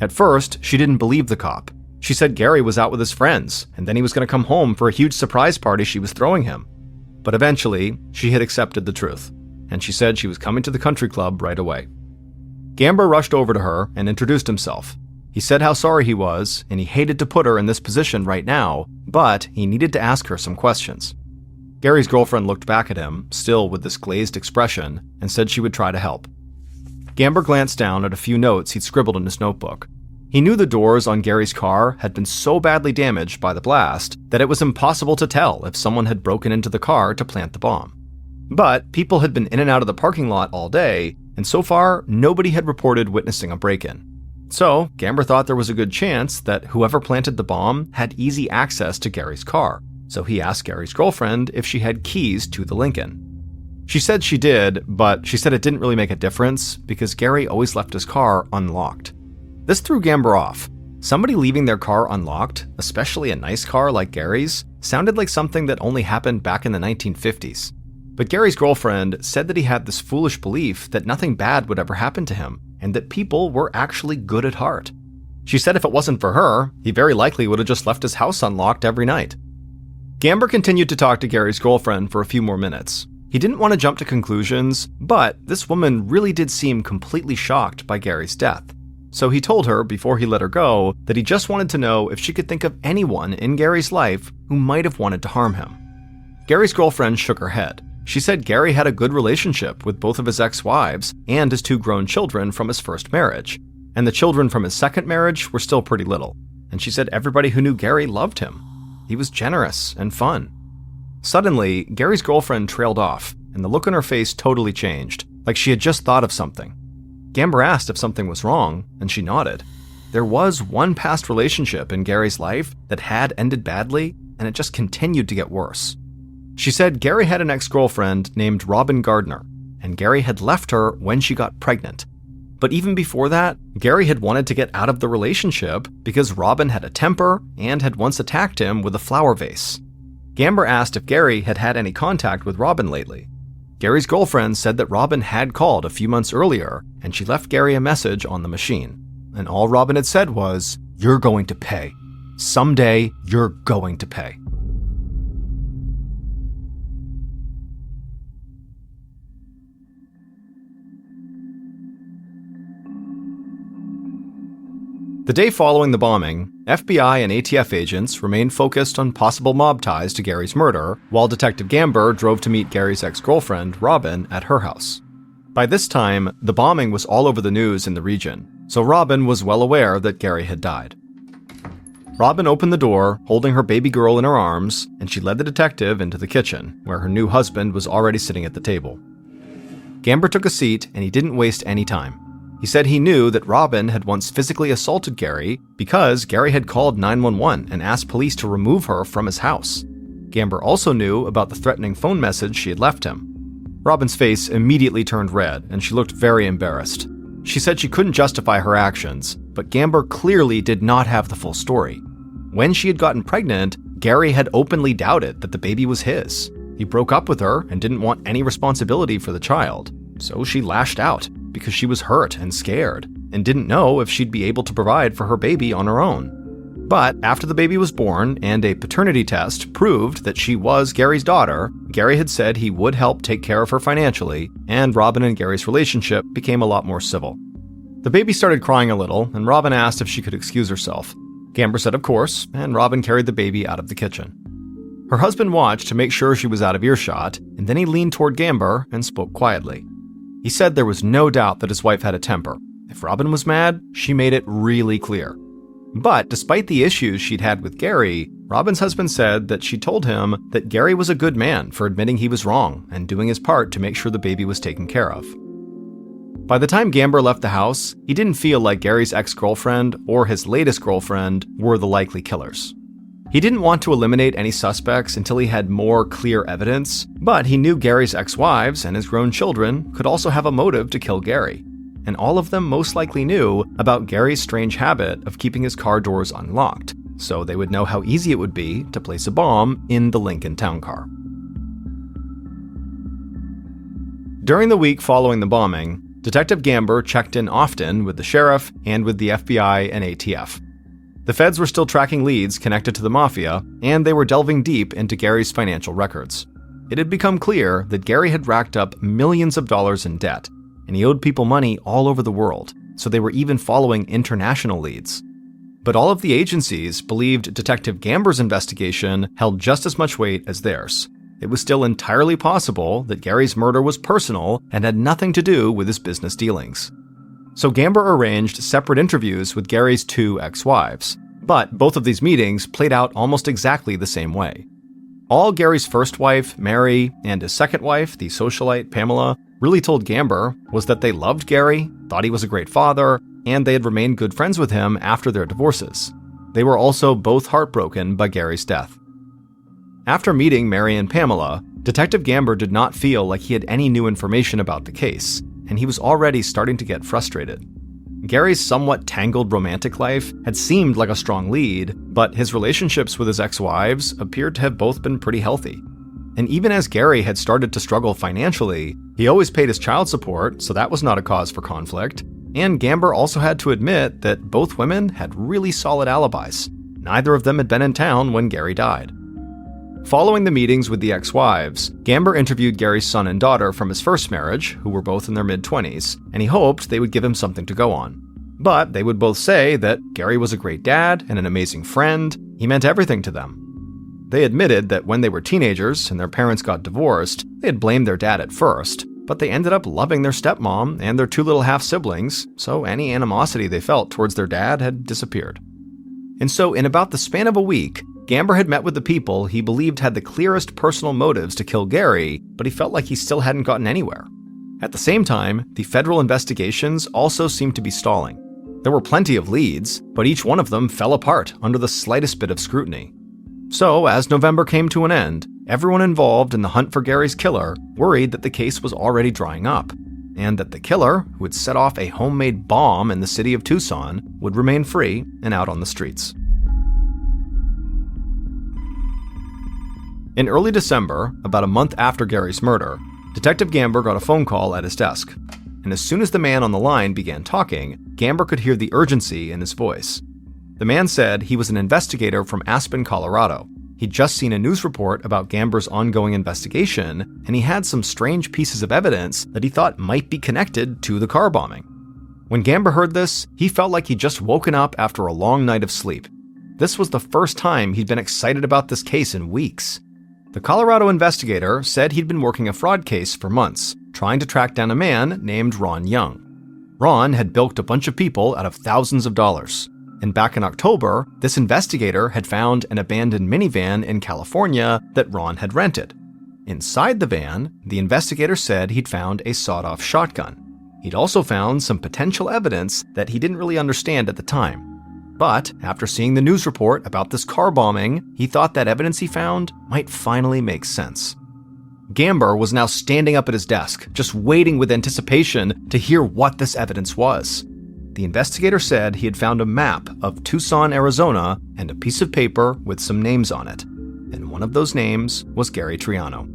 At first, she didn't believe the cop. She said Gary was out with his friends, and then he was going to come home for a huge surprise party she was throwing him. But eventually, she had accepted the truth, and she said she was coming to the country club right away. Gamber rushed over to her and introduced himself. He said how sorry he was, and he hated to put her in this position right now, but he needed to ask her some questions. Gary's girlfriend looked back at him, still with this glazed expression, and said she would try to help. Gamber glanced down at a few notes he'd scribbled in his notebook. He knew the doors on Gary's car had been so badly damaged by the blast that it was impossible to tell if someone had broken into the car to plant the bomb. But people had been in and out of the parking lot all day, and so far, nobody had reported witnessing a break-in. So, Gamber thought there was a good chance that whoever planted the bomb had easy access to Gary's car, so he asked Gary's girlfriend if she had keys to the Lincoln. She said she did, but she said it didn't really make a difference because Gary always left his car unlocked. This threw Gamber off. Somebody leaving their car unlocked, especially a nice car like Gary's, sounded like something that only happened back in the 1950s. But Gary's girlfriend said that he had this foolish belief that nothing bad would ever happen to him, and that people were actually good at heart. She said if it wasn't for her, he very likely would have just left his house unlocked every night. Gamber continued to talk to Gary's girlfriend for a few more minutes. He didn't want to jump to conclusions, but this woman really did seem completely shocked by Gary's death. So he told her before he let her go that he just wanted to know if she could think of anyone in Gary's life who might have wanted to harm him. Gary's girlfriend shook her head. She said Gary had a good relationship with both of his ex-wives and his 2 grown children from his first marriage, and the children from his second marriage were still pretty little, and she said everybody who knew Gary loved him. He was generous and fun. Suddenly, Gary's girlfriend trailed off, and the look on her face totally changed, like she had just thought of something. Gamber asked if something was wrong, and she nodded. There was one past relationship in Gary's life that had ended badly, and it just continued to get worse. She said Gary had an ex-girlfriend named Robin Gardner, and Gary had left her when she got pregnant. But even before that, Gary had wanted to get out of the relationship because Robin had a temper and had once attacked him with a flower vase. Gamber asked if Gary had had any contact with Robin lately. Gary's girlfriend said that Robin had called a few months earlier, and she left Gary a message on the machine. And all Robin had said was, "You're going to pay. Someday, you're going to pay." The day following the bombing, FBI and ATF agents remained focused on possible mob ties to Gary's murder, while Detective Gamber drove to meet Gary's ex-girlfriend, Robin, at her house. By this time, the bombing was all over the news in the region, so Robin was well aware that Gary had died. Robin opened the door, holding her baby girl in her arms, and she led the detective into the kitchen, where her new husband was already sitting at the table. Gamber took a seat, and he didn't waste any time. He said he knew that Robin had once physically assaulted Gary because Gary had called 911 and asked police to remove her from his house. Gamber also knew about the threatening phone message she had left him. Robin's face immediately turned red, and she looked very embarrassed. She said she couldn't justify her actions, but Gamber clearly did not have the full story. When she had gotten pregnant, Gary had openly doubted that the baby was his. He broke up with her and didn't want any responsibility for the child, so she lashed out because she was hurt and scared and didn't know if she'd be able to provide for her baby on her own. But after the baby was born and a paternity test proved that she was Gary's daughter, Gary had said he would help take care of her financially, and Robin and Gary's relationship became a lot more civil. The baby started crying a little, and Robin asked if she could excuse herself. Gamber said of course, and Robin carried the baby out of the kitchen. Her husband watched to make sure she was out of earshot, and then he leaned toward Gamber and spoke quietly. He said there was no doubt that his wife had a temper. If Robin was mad, she made it really clear. But despite the issues she'd had with Gary, Robin's husband said that she told him that Gary was a good man for admitting he was wrong and doing his part to make sure the baby was taken care of. By the time Gamber left the house, he didn't feel like Gary's ex-girlfriend or his latest girlfriend were the likely killers. He didn't want to eliminate any suspects until he had more clear evidence, but he knew Gary's ex-wives and his grown children could also have a motive to kill Gary. And all of them most likely knew about Gary's strange habit of keeping his car doors unlocked, so they would know how easy it would be to place a bomb in the Lincoln town car. During the week following the bombing, Detective Gamber checked in often with the sheriff and with the FBI and ATF. The feds were still tracking leads connected to the mafia, and they were delving deep into Gary's financial records. It had become clear that Gary had racked up millions of dollars in debt, and he owed people money all over the world, so they were even following international leads. But all of the agencies believed Detective Gamber's investigation held just as much weight as theirs. It was still entirely possible that Gary's murder was personal and had nothing to do with his business dealings. So Gamber arranged separate interviews with Gary's 2 ex-wives, but both of these meetings played out almost exactly the same way. All Gary's first wife, Mary, and his second wife, the socialite Pamela, really told Gamber was that they loved Gary, thought he was a great father, and they had remained good friends with him after their divorces. They were also both heartbroken by Gary's death. After meeting Mary and Pamela, Detective Gamber did not feel like he had any new information about the case, and he was already starting to get frustrated. Gary's somewhat tangled romantic life had seemed like a strong lead, but his relationships with his ex-wives appeared to have both been pretty healthy. And even as Gary had started to struggle financially, he always paid his child support, so that was not a cause for conflict. And Gamber also had to admit that both women had really solid alibis. Neither of them had been in town when Gary died. Following the meetings with the ex-wives, Gamber interviewed Gary's son and daughter from his first marriage, who were both in their mid-20s, and he hoped they would give him something to go on. But they would both say that Gary was a great dad and an amazing friend. He meant everything to them. They admitted that when they were teenagers and their parents got divorced, they had blamed their dad at first, but they ended up loving their stepmom and their two little half-siblings, so any animosity they felt towards their dad had disappeared. And so in about the span of a week, Gamber had met with the people he believed had the clearest personal motives to kill Gary, but he felt like he still hadn't gotten anywhere. At the same time, the federal investigations also seemed to be stalling. There were plenty of leads, but each one of them fell apart under the slightest bit of scrutiny. So, as November came to an end, everyone involved in the hunt for Gary's killer worried that the case was already drying up, and that the killer, who had set off a homemade bomb in the city of Tucson, would remain free and out on the streets. In early December, about a month after Gary's murder, Detective Gamber got a phone call at his desk, and as soon as the man on the line began talking, Gamber could hear the urgency in his voice. The man said he was an investigator from Aspen, Colorado. He'd just seen a news report about Gamber's ongoing investigation, and he had some strange pieces of evidence that he thought might be connected to the car bombing. When Gamber heard this, he felt like he'd just woken up after a long night of sleep. This was the first time he'd been excited about this case in weeks. The Colorado investigator said he'd been working a fraud case for months, trying to track down a man named Ron Young. Ron had bilked a bunch of people out of thousands of dollars. And back in October, this investigator had found an abandoned minivan in California that Ron had rented. Inside the van, the investigator said he'd found a sawed-off shotgun. He'd also found some potential evidence that he didn't really understand at the time. But after seeing the news report about this car bombing, he thought that evidence he found might finally make sense. Gamber was now standing up at his desk, just waiting with anticipation to hear what this evidence was. The investigator said he had found a map of Tucson, Arizona, and a piece of paper with some names on it. And one of those names was Gary Triano.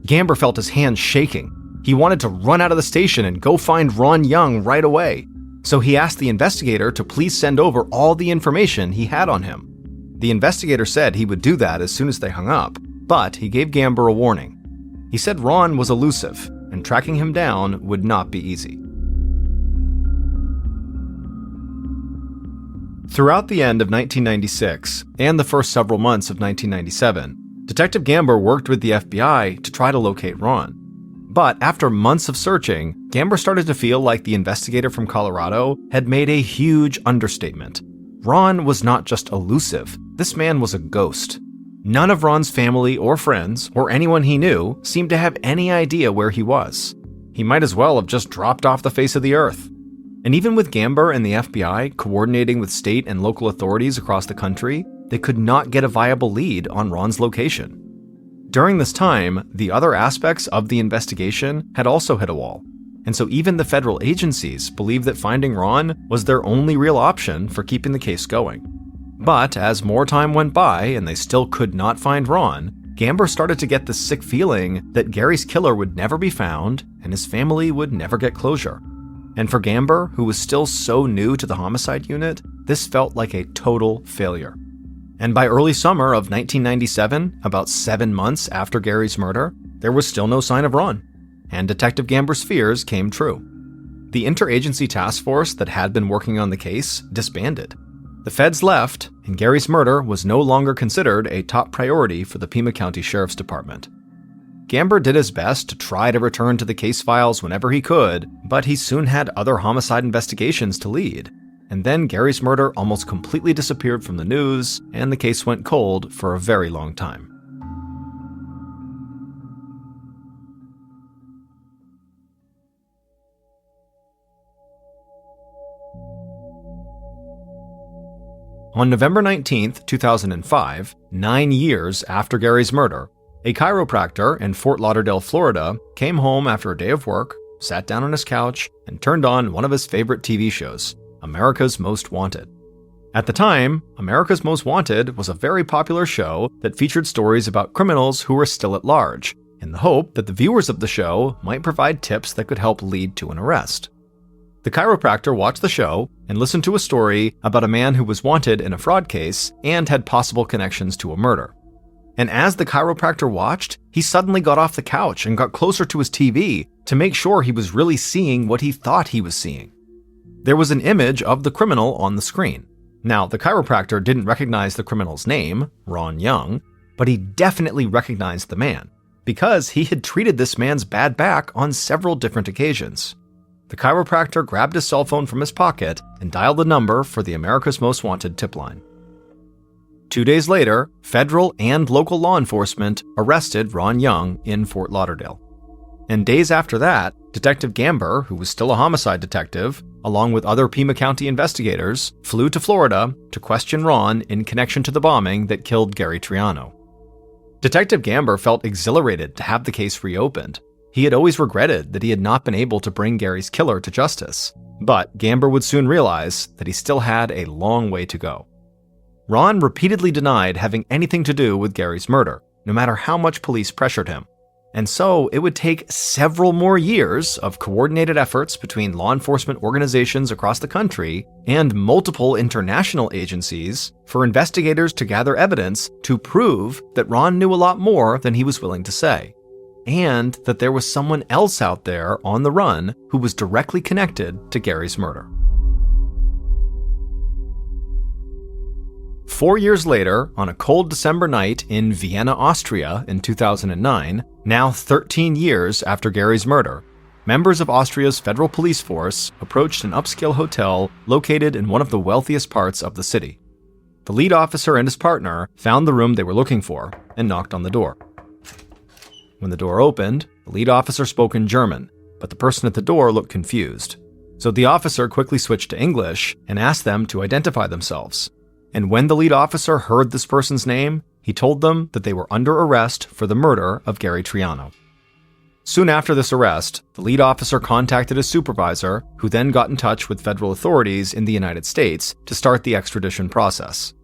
Gamber felt his hands shaking. He wanted to run out of the station and go find Ron Young right away. So he asked the investigator to please send over all the information he had on him. The investigator said he would do that as soon as they hung up, but he gave Gamber a warning. He said Ron was elusive, and tracking him down would not be easy. Throughout the end of 1996 and the first several months of 1997, Detective Gamber worked with the FBI to try to locate Ron. But after months of searching, Gamber started to feel like the investigator from Colorado had made a huge understatement. Ron was not just elusive, this man was a ghost. None of Ron's family or friends, or anyone he knew, seemed to have any idea where he was. He might as well have just dropped off the face of the earth. And even with Gamber and the FBI coordinating with state and local authorities across the country, they could not get a viable lead on Ron's location. During this time, the other aspects of the investigation had also hit a wall, and so even the federal agencies believed that finding Ron was their only real option for keeping the case going. But as more time went by and they still could not find Ron, Gamber started to get this sick feeling that Gary's killer would never be found and his family would never get closure. And for Gamber, who was still so new to the homicide unit, this felt like a total failure. And by early summer of 1997, about 7 months after Gary's murder, there was still no sign of Ron. And Detective Gamber's fears came true. The interagency task force that had been working on the case disbanded. The feds left, and Gary's murder was no longer considered a top priority for the Pima County Sheriff's Department. Gamber did his best to try to return to the case files whenever he could, but he soon had other homicide investigations to lead. And then Gary's murder almost completely disappeared from the news, and the case went cold for a very long time. On November 19, 2005, 9 years after Gary's murder, a chiropractor in Fort Lauderdale, Florida, came home after a day of work, sat down on his couch, and turned on one of his favorite TV shows, America's Most Wanted. At the time, America's Most Wanted was a very popular show that featured stories about criminals who were still at large, in the hope that the viewers of the show might provide tips that could help lead to an arrest. The chiropractor watched the show and listened to a story about a man who was wanted in a fraud case and had possible connections to a murder. And as the chiropractor watched, he suddenly got off the couch and got closer to his TV to make sure he was really seeing what he thought he was seeing. There was an image of the criminal on the screen. Now, the chiropractor didn't recognize the criminal's name, Ron Young, but he definitely recognized the man, because he had treated this man's bad back on several different occasions. The chiropractor grabbed his cell phone from his pocket and dialed the number for the America's Most Wanted tip line. 2 days later, federal and local law enforcement arrested Ron Young in Fort Lauderdale. And days after that, Detective Gamber, who was still a homicide detective, along with other Pima County investigators, flew to Florida to question Ron in connection to the bombing that killed Gary Triano. Detective Gamber felt exhilarated to have the case reopened. He had always regretted that he had not been able to bring Gary's killer to justice, but Gamber would soon realize that he still had a long way to go. Ron repeatedly denied having anything to do with Gary's murder, no matter how much police pressured him. And so it would take several more years of coordinated efforts between law enforcement organizations across the country and multiple international agencies for investigators to gather evidence to prove that Ron knew a lot more than he was willing to say, and that there was someone else out there on the run who was directly connected to Gary's murder. 4 years later, on a cold December night in Vienna, Austria in 2009, now 13 years after Gary's murder, members of Austria's federal police force approached an upscale hotel located in one of the wealthiest parts of the city. The lead officer and his partner found the room they were looking for and knocked on the door. When the door opened, the lead officer spoke in German, but the person at the door looked confused. So the officer quickly switched to English and asked them to identify themselves. And when the lead officer heard this person's name, he told them that they were under arrest for the murder of Gary Triano. Soon after this arrest, the lead officer contacted his supervisor, who then got in touch with federal authorities in the United States to start the extradition process.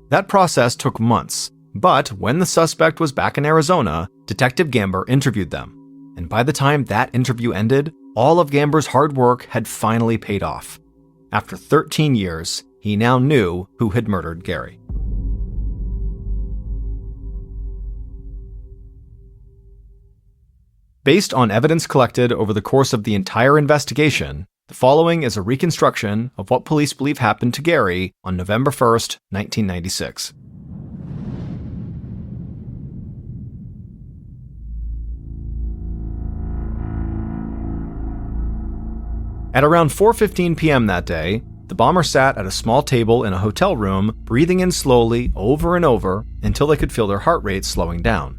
That process took months, but when the suspect was back in Arizona, Detective Gamber interviewed them. And by the time that interview ended, all of Gamber's hard work had finally paid off. After 13 years, he now knew who had murdered Gary. Based on evidence collected over the course of the entire investigation, the following is a reconstruction of what police believe happened to Gary on November 1st, 1996. At around 4:15 p.m. that day, the bomber sat at a small table in a hotel room, breathing in slowly over and over until they could feel their heart rate slowing down.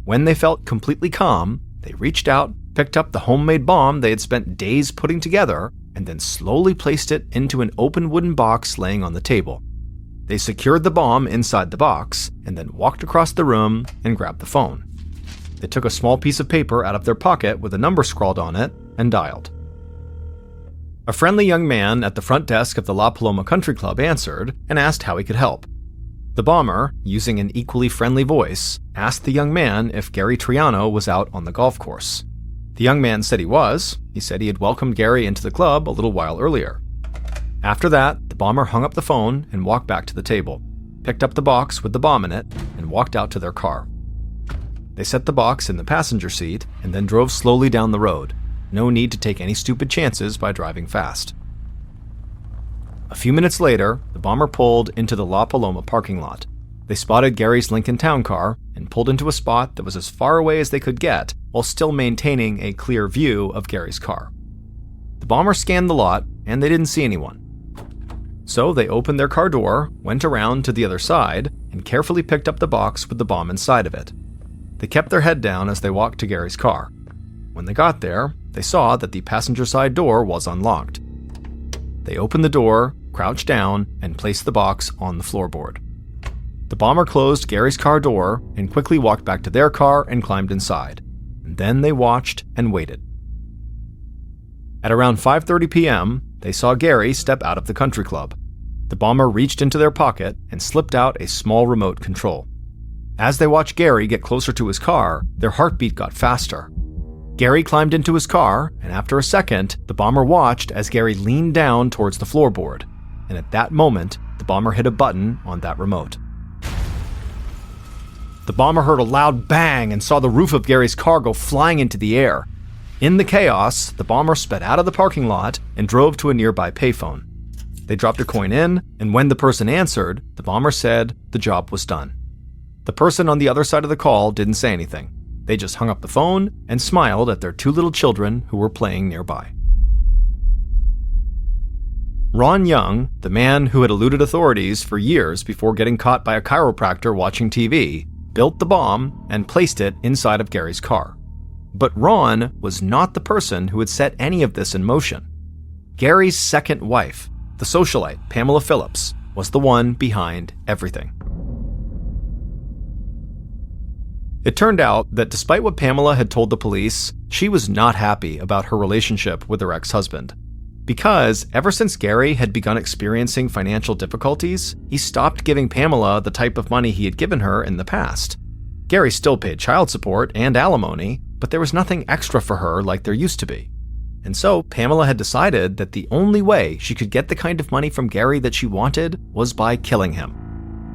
When they felt completely calm, they reached out, picked up the homemade bomb they had spent days putting together, and then slowly placed it into an open wooden box laying on the table. They secured the bomb inside the box and then walked across the room and grabbed the phone. They took a small piece of paper out of their pocket with a number scrawled on it and dialed. A friendly young man at the front desk of the La Paloma Country Club answered and asked how he could help. The bomber, using an equally friendly voice, asked the young man if Gary Triano was out on the golf course. The young man said he was. He said he had welcomed Gary into the club a little while earlier. After that, the bomber hung up the phone and walked back to the table, picked up the box with the bomb in it, and walked out to their car. They set the box in the passenger seat and then drove slowly down the road. No need to take any stupid chances by driving fast. A few minutes later, the bomber pulled into the La Paloma parking lot. They spotted Gary's Lincoln Town Car and pulled into a spot that was as far away as they could get while still maintaining a clear view of Gary's car. The bomber scanned the lot and they didn't see anyone. So they opened their car door, went around to the other side, and carefully picked up the box with the bomb inside of it. They kept their head down as they walked to Gary's car. When they got there, they saw that the passenger side door was unlocked. They opened the door, crouched down, and placed the box on the floorboard. The bomber closed Gary's car door and quickly walked back to their car and climbed inside. And then they watched and waited. At around 5:30 p.m., they saw Gary step out of the country club. The bomber reached into their pocket and slipped out a small remote control. As they watched Gary get closer to his car, their heartbeat got faster. Gary climbed into his car, and after a second, the bomber watched as Gary leaned down towards the floorboard. And at that moment, the bomber hit a button on that remote. The bomber heard a loud bang and saw the roof of Gary's car go flying into the air. In the chaos, the bomber sped out of the parking lot and drove to a nearby payphone. They dropped a coin in, and when the person answered, the bomber said the job was done. The person on the other side of the call didn't say anything. They just hung up the phone and smiled at their 2 little children who were playing nearby. Ron Young, the man who had eluded authorities for years before getting caught by a chiropractor watching TV, built the bomb and placed it inside of Gary's car. But Ron was not the person who had set any of this in motion. Gary's second wife, the socialite Pamela Phillips, was the one behind everything. It turned out that despite what Pamela had told the police, she was not happy about her relationship with her ex-husband. Because ever since Gary had begun experiencing financial difficulties, he stopped giving Pamela the type of money he had given her in the past. Gary still paid child support and alimony, but there was nothing extra for her like there used to be. And so Pamela had decided that the only way she could get the kind of money from Gary that she wanted was by killing him.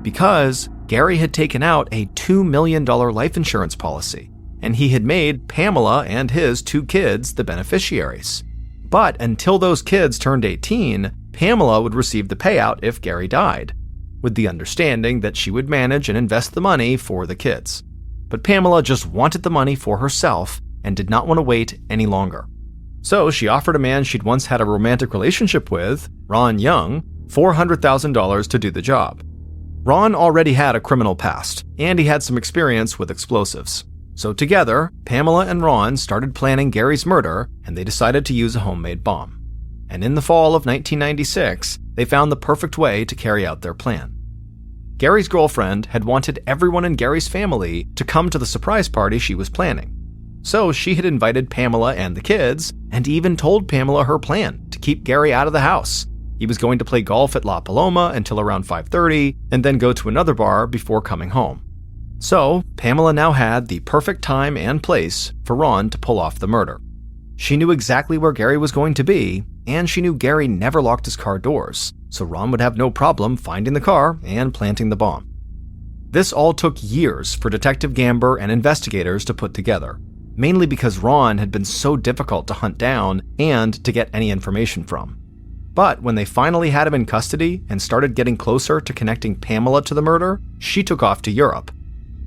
Because Gary had taken out a $2 million life insurance policy, and he had made Pamela and his 2 kids the beneficiaries. But until those kids turned 18, Pamela would receive the payout if Gary died, with the understanding that she would manage and invest the money for the kids. But Pamela just wanted the money for herself and did not want to wait any longer. So she offered a man she'd once had a romantic relationship with, Ron Young, $400,000 to do the job. Ron already had a criminal past, and he had some experience with explosives. So together, Pamela and Ron started planning Gary's murder, and they decided to use a homemade bomb. And in the fall of 1996, they found the perfect way to carry out their plan. Gary's girlfriend had wanted everyone in Gary's family to come to the surprise party she was planning. So she had invited Pamela and the kids, and even told Pamela her plan to keep Gary out of the house. He was going to play golf at La Paloma until around 5:30, and then go to another bar before coming home. So, Pamela now had the perfect time and place for Ron to pull off the murder. She knew exactly where Gary was going to be, and she knew Gary never locked his car doors, so Ron would have no problem finding the car and planting the bomb. This all took years for Detective Gamber and investigators to put together, mainly because Ron had been so difficult to hunt down and to get any information from. But when they finally had him in custody and started getting closer to connecting Pamela to the murder, she took off to Europe.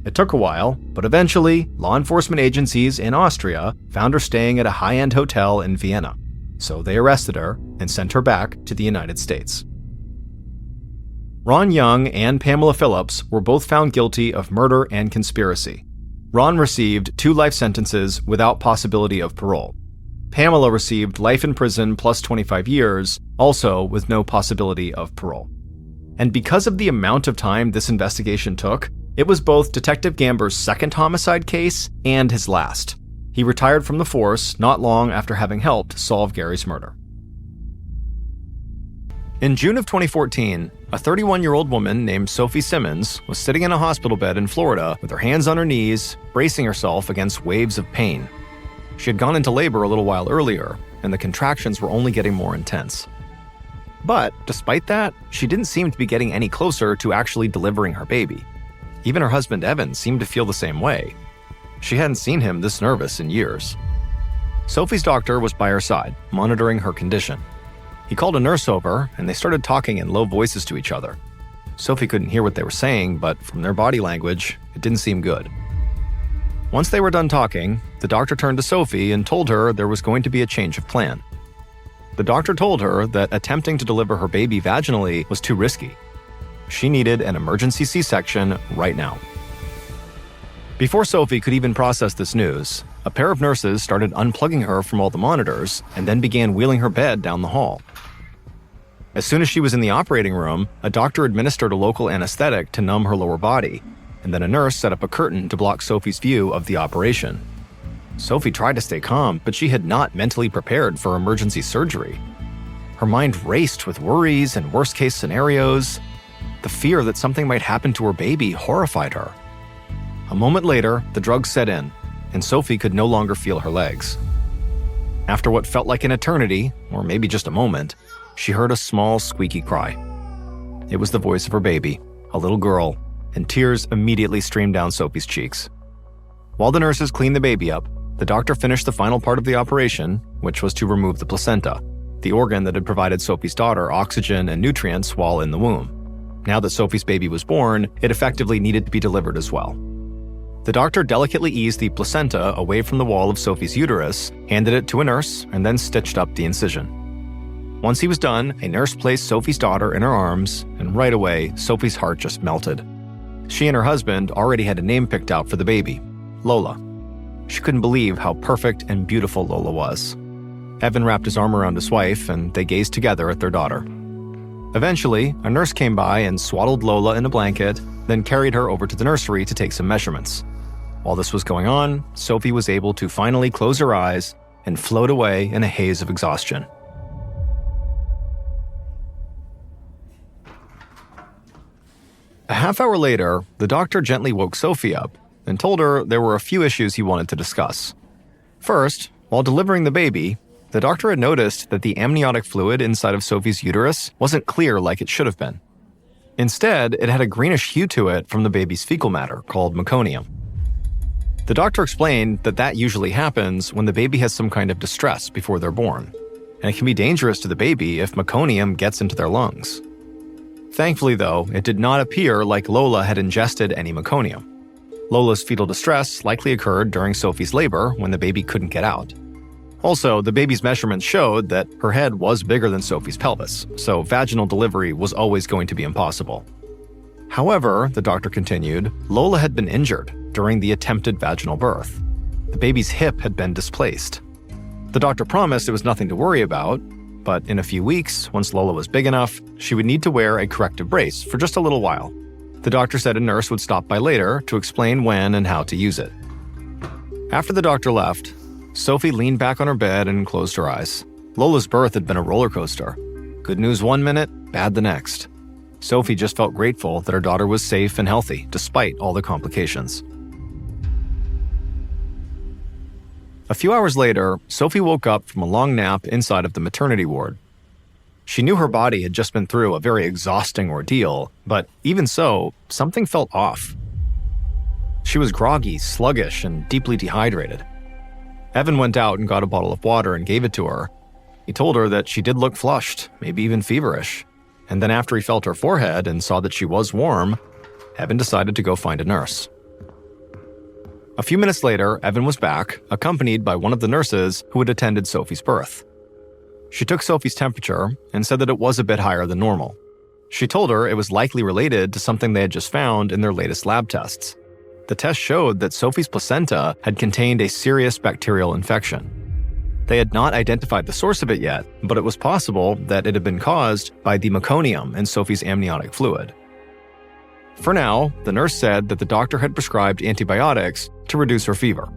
It took a while, but eventually, law enforcement agencies in Austria found her staying at a high-end hotel in Vienna. So they arrested her and sent her back to the United States. Ron Young and Pamela Phillips were both found guilty of murder and conspiracy. Ron received 2 life sentences without possibility of parole. Pamela received life in prison plus 25 years, also with no possibility of parole. And because of the amount of time this investigation took, it was both Detective Gamber's second homicide case and his last. He retired from the force not long after having helped solve Gary's murder. In June of 2014, a 31-year-old woman named Sophie Simmons was sitting in a hospital bed in Florida with her hands on her knees, bracing herself against waves of pain. She had gone into labor a little while earlier, and the contractions were only getting more intense. But despite that, she didn't seem to be getting any closer to actually delivering her baby. Even her husband Evan seemed to feel the same way. She hadn't seen him this nervous in years. Sophie's doctor was by her side, monitoring her condition. He called a nurse over, and they started talking in low voices to each other. Sophie couldn't hear what they were saying, but from their body language, it didn't seem good. Once they were done talking, the doctor turned to Sophie and told her there was going to be a change of plan. The doctor told her that attempting to deliver her baby vaginally was too risky. She needed an emergency C-section right now. Before Sophie could even process this news, a pair of nurses started unplugging her from all the monitors and then began wheeling her bed down the hall. As soon as she was in the operating room, a doctor administered a local anesthetic to numb her lower body, and then a nurse set up a curtain to block Sophie's view of the operation. Sophie tried to stay calm, but she had not mentally prepared for emergency surgery. Her mind raced with worries and worst-case scenarios. The fear that something might happen to her baby horrified her. A moment later, the drugs set in, and Sophie could no longer feel her legs. After what felt like an eternity, or maybe just a moment, she heard a small, squeaky cry. It was the voice of her baby, a little girl, and tears immediately streamed down Sophie's cheeks. While the nurses cleaned the baby up, the doctor finished the final part of the operation, which was to remove the placenta, the organ that had provided Sophie's daughter oxygen and nutrients while in the womb. now that Sophie's baby was born, it effectively needed to be delivered as well. The doctor delicately eased the placenta away from the wall of Sophie's uterus, handed it to a nurse, and then stitched up the incision. Once he was done, a nurse placed Sophie's daughter in her arms, and right away, Sophie's heart just melted. She and her husband already had a name picked out for the baby, Lola. She couldn't believe how perfect and beautiful Lola was. Evan wrapped his arm around his wife, and they gazed together at their daughter. Eventually, a nurse came by and swaddled Lola in a blanket, then carried her over to the nursery to take some measurements. While this was going on, Sophie was able to finally close her eyes and float away in a haze of exhaustion. A half hour later, the doctor gently woke Sophie up and told her there were a few issues he wanted to discuss. First, while delivering the baby, the doctor had noticed that the amniotic fluid inside of Sophie's uterus wasn't clear like it should have been. Instead, it had a greenish hue to it from the baby's fecal matter called meconium. The doctor explained that that usually happens when the baby has some kind of distress before they're born, and it can be dangerous to the baby if meconium gets into their lungs. Thankfully, though, it did not appear like Lola had ingested any meconium. Lola's fetal distress likely occurred during Sophie's labor when the baby couldn't get out. Also, the baby's measurements showed that her head was bigger than Sophie's pelvis, so vaginal delivery was always going to be impossible. However, the doctor continued, Lola had been injured during the attempted vaginal birth. The baby's hip had been displaced. The doctor promised it was nothing to worry about, but in a few weeks, once Lola was big enough, she would need to wear a corrective brace for just a little while. The doctor said a nurse would stop by later to explain when and how to use it. After the doctor left, Sophie leaned back on her bed and closed her eyes. Lola's birth had been a roller coaster. Good news one minute, bad the next. Sophie just felt grateful that her daughter was safe and healthy, despite all the complications. A few hours later, Sophie woke up from a long nap inside of the maternity ward. She knew her body had just been through a very exhausting ordeal, but even so, something felt off. She was groggy, sluggish, and deeply dehydrated. Evan went out and got a bottle of water and gave it to her. He told her that she did look flushed, maybe even feverish. And then after he felt her forehead and saw that she was warm, Evan decided to go find a nurse. A few minutes later, Evan was back, accompanied by one of the nurses who had attended Sophie's birth. She took Sophie's temperature and said that it was a bit higher than normal. She told her it was likely related to something they had just found in their latest lab tests. The test showed that Sophie's placenta had contained a serious bacterial infection. They had not identified the source of it yet, but it was possible that it had been caused by the meconium in Sophie's amniotic fluid. For now, the nurse said that the doctor had prescribed antibiotics to reduce her fever.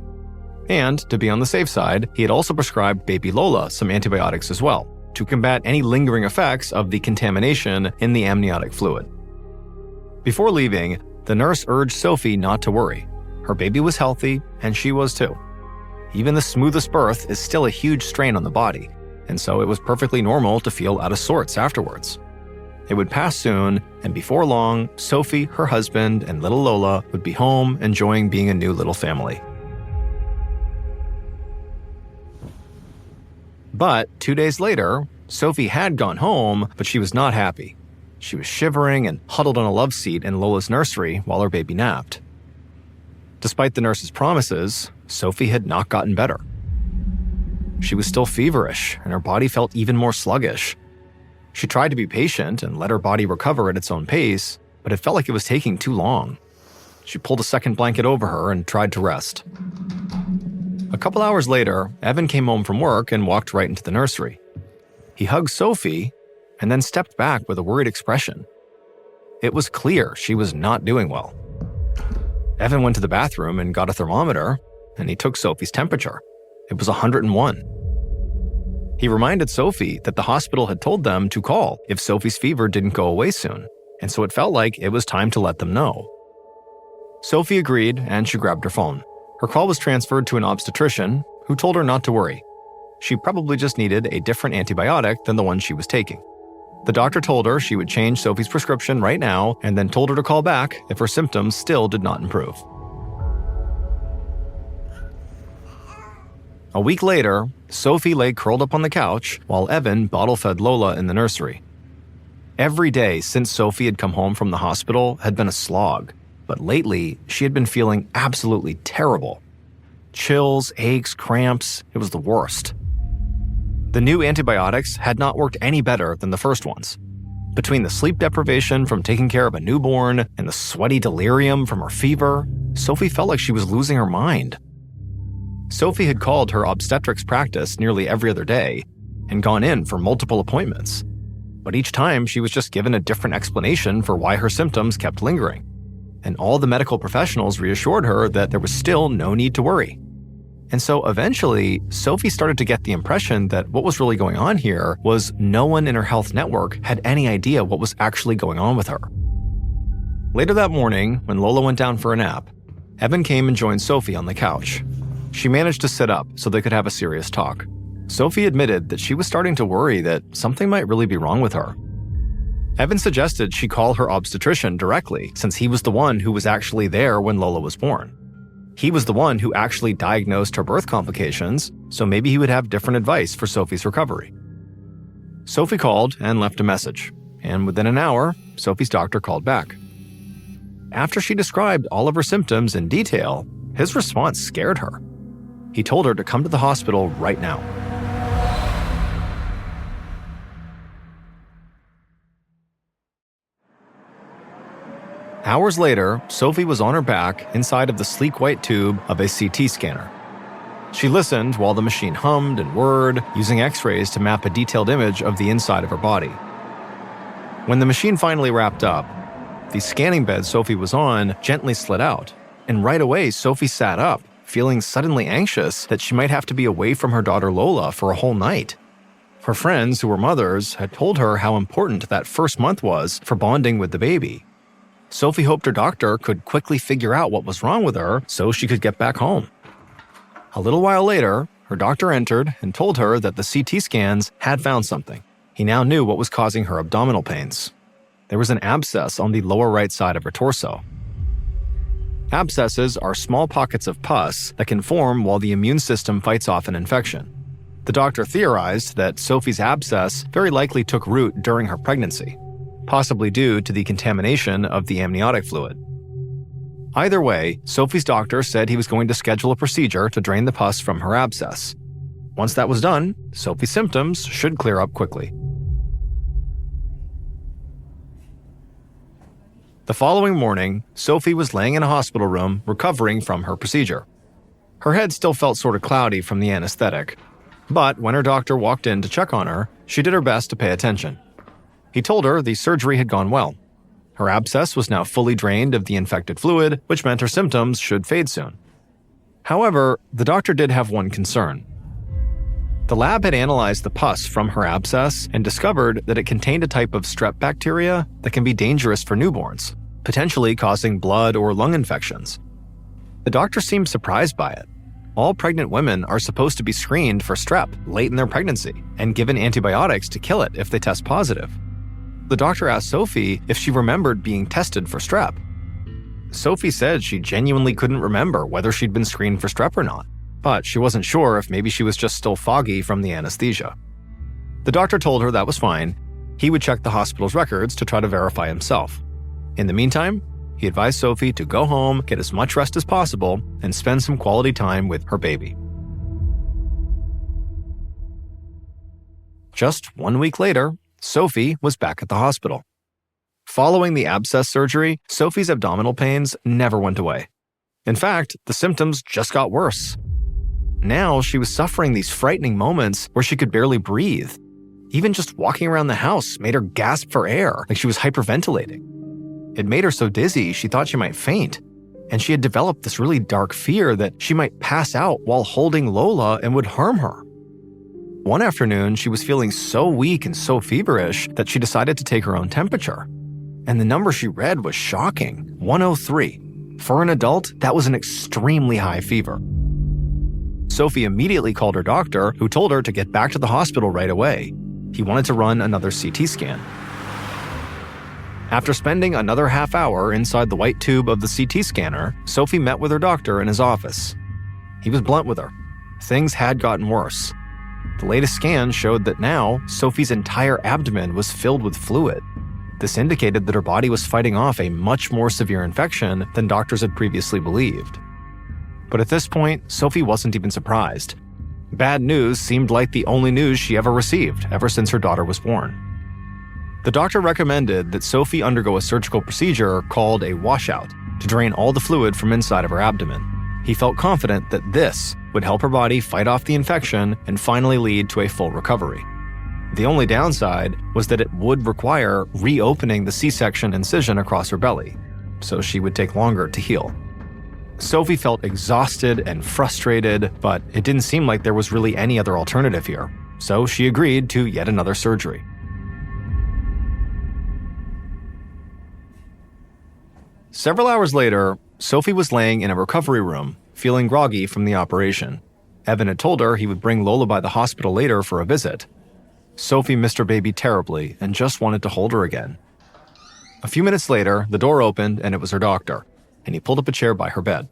And, to be on the safe side, he had also prescribed baby Lola some antibiotics as well, to combat any lingering effects of the contamination in the amniotic fluid. Before leaving, the nurse urged Sophie not to worry. Her baby was healthy, and she was too. Even the smoothest birth is still a huge strain on the body, and so it was perfectly normal to feel out of sorts afterwards. It would pass soon, and before long, Sophie, her husband, and little Lola would be home enjoying being a new little family. But 2 days later, Sophie had gone home, but she was not happy. She was shivering and huddled on a love seat in Lola's nursery while her baby napped. Despite the nurse's promises, Sophie had not gotten better. She was still feverish, and her body felt even more sluggish. She tried to be patient and let her body recover at its own pace, but it felt like it was taking too long. She pulled a second blanket over her and tried to rest. A couple hours later, Evan came home from work and walked right into the nursery. He hugged Sophie and then stepped back with a worried expression. It was clear she was not doing well. Evan went to the bathroom and got a thermometer, and he took Sophie's temperature. It was 101. He reminded Sophie that the hospital had told them to call if Sophie's fever didn't go away soon, and so it felt like it was time to let them know. Sophie agreed, and she grabbed her phone. Her call was transferred to an obstetrician, who told her not to worry. She probably just needed a different antibiotic than the one she was taking. The doctor told her she would change Sophie's prescription right now, and then told her to call back if her symptoms still did not improve. A week later, Sophie lay curled up on the couch while Evan bottle-fed Lola in the nursery. Every day since Sophie had come home from the hospital had been a slog, but lately she had been feeling absolutely terrible. Chills, aches, cramps, it was the worst. The new antibiotics had not worked any better than the first ones. Between the sleep deprivation from taking care of a newborn and the sweaty delirium from her fever, Sophie felt like she was losing her mind. Sophie had called her obstetrics practice nearly every other day and gone in for multiple appointments. But each time she was just given a different explanation for why her symptoms kept lingering. And all the medical professionals reassured her that there was still no need to worry. And so eventually, Sophie started to get the impression that what was really going on here was no one in her health network had any idea what was actually going on with her. Later that morning, when Lola went down for a nap, Evan came and joined Sophie on the couch. She managed to sit up so they could have a serious talk. Sophie admitted that she was starting to worry that something might really be wrong with her. Evan suggested she call her obstetrician directly, since he was the one who was actually there when Lola was born. He was the one who actually diagnosed her birth complications, so maybe he would have different advice for Sophie's recovery. Sophie called and left a message, and within an hour, Sophie's doctor called back. After she described all of her symptoms in detail, his response scared her. He told her to come to the hospital right now. Hours later, Sophie was on her back inside of the sleek white tube of a CT scanner. She listened while the machine hummed and whirred, using x-rays to map a detailed image of the inside of her body. When the machine finally wrapped up, the scanning bed Sophie was on gently slid out, and right away Sophie sat up, feeling suddenly anxious that she might have to be away from her daughter Lola for a whole night. Her friends, who were mothers, had told her how important that first month was for bonding with the baby. Sophie hoped her doctor could quickly figure out what was wrong with her so she could get back home. A little while later, her doctor entered and told her that the CT scans had found something. He now knew what was causing her abdominal pains. There was an abscess on the lower right side of her torso. Abscesses are small pockets of pus that can form while the immune system fights off an infection. The doctor theorized that Sophie's abscess very likely took root during her pregnancy, possibly due to the contamination of the amniotic fluid. Either way, Sophie's doctor said he was going to schedule a procedure to drain the pus from her abscess. Once that was done, Sophie's symptoms should clear up quickly. The following morning, Sophie was laying in a hospital room recovering from her procedure. Her head still felt sort of cloudy from the anesthetic, but when her doctor walked in to check on her, she did her best to pay attention. He told her the surgery had gone well. Her abscess was now fully drained of the infected fluid, which meant her symptoms should fade soon. However, the doctor did have one concern. The lab had analyzed the pus from her abscess and discovered that it contained a type of strep bacteria that can be dangerous for newborns, potentially causing blood or lung infections. The doctor seemed surprised by it. All pregnant women are supposed to be screened for strep late in their pregnancy and given antibiotics to kill it if they test positive. The doctor asked Sophie if she remembered being tested for strep. Sophie said she genuinely couldn't remember whether she'd been screened for strep or not, but she wasn't sure if maybe she was just still foggy from the anesthesia. The doctor told her that was fine. He would check the hospital's records to try to verify himself. In the meantime, he advised Sophie to go home, get as much rest as possible, and spend some quality time with her baby. Just 1 week later, Sophie was back at the hospital. Following the abscess surgery, Sophie's abdominal pains never went away. In fact, the symptoms just got worse. Now she was suffering these frightening moments where she could barely breathe. Even just walking around the house made her gasp for air, like she was hyperventilating. It made her so dizzy she thought she might faint, and she had developed this really dark fear that she might pass out while holding Lola and would harm her. One afternoon, she was feeling so weak and so feverish that she decided to take her own temperature. And the number she read was shocking, 103. For an adult, that was an extremely high fever. Sophie immediately called her doctor, who told her to get back to the hospital right away. He wanted to run another CT scan. After spending another half hour inside the white tube of the CT scanner, Sophie met with her doctor in his office. He was blunt with her. Things had gotten worse. The latest scan showed that now Sophie's entire abdomen was filled with fluid. This indicated that her body was fighting off a much more severe infection than doctors had previously believed. But at this point, Sophie wasn't even surprised. Bad news seemed like the only news she ever received ever since her daughter was born. The doctor recommended that Sophie undergo a surgical procedure called a washout to drain all the fluid from inside of her abdomen. He felt confident that this would help her body fight off the infection and finally lead to a full recovery. The only downside was that it would require reopening the C-section incision across her belly, so she would take longer to heal. Sophie felt exhausted and frustrated, but it didn't seem like there was really any other alternative here, so she agreed to yet another surgery. Several hours later, Sophie was laying in a recovery room, feeling groggy from the operation. Evan had told her he would bring Lola by the hospital later for a visit. Sophie missed her baby terribly and just wanted to hold her again. A few minutes later, the door opened and it was her doctor, and he pulled up a chair by her bed.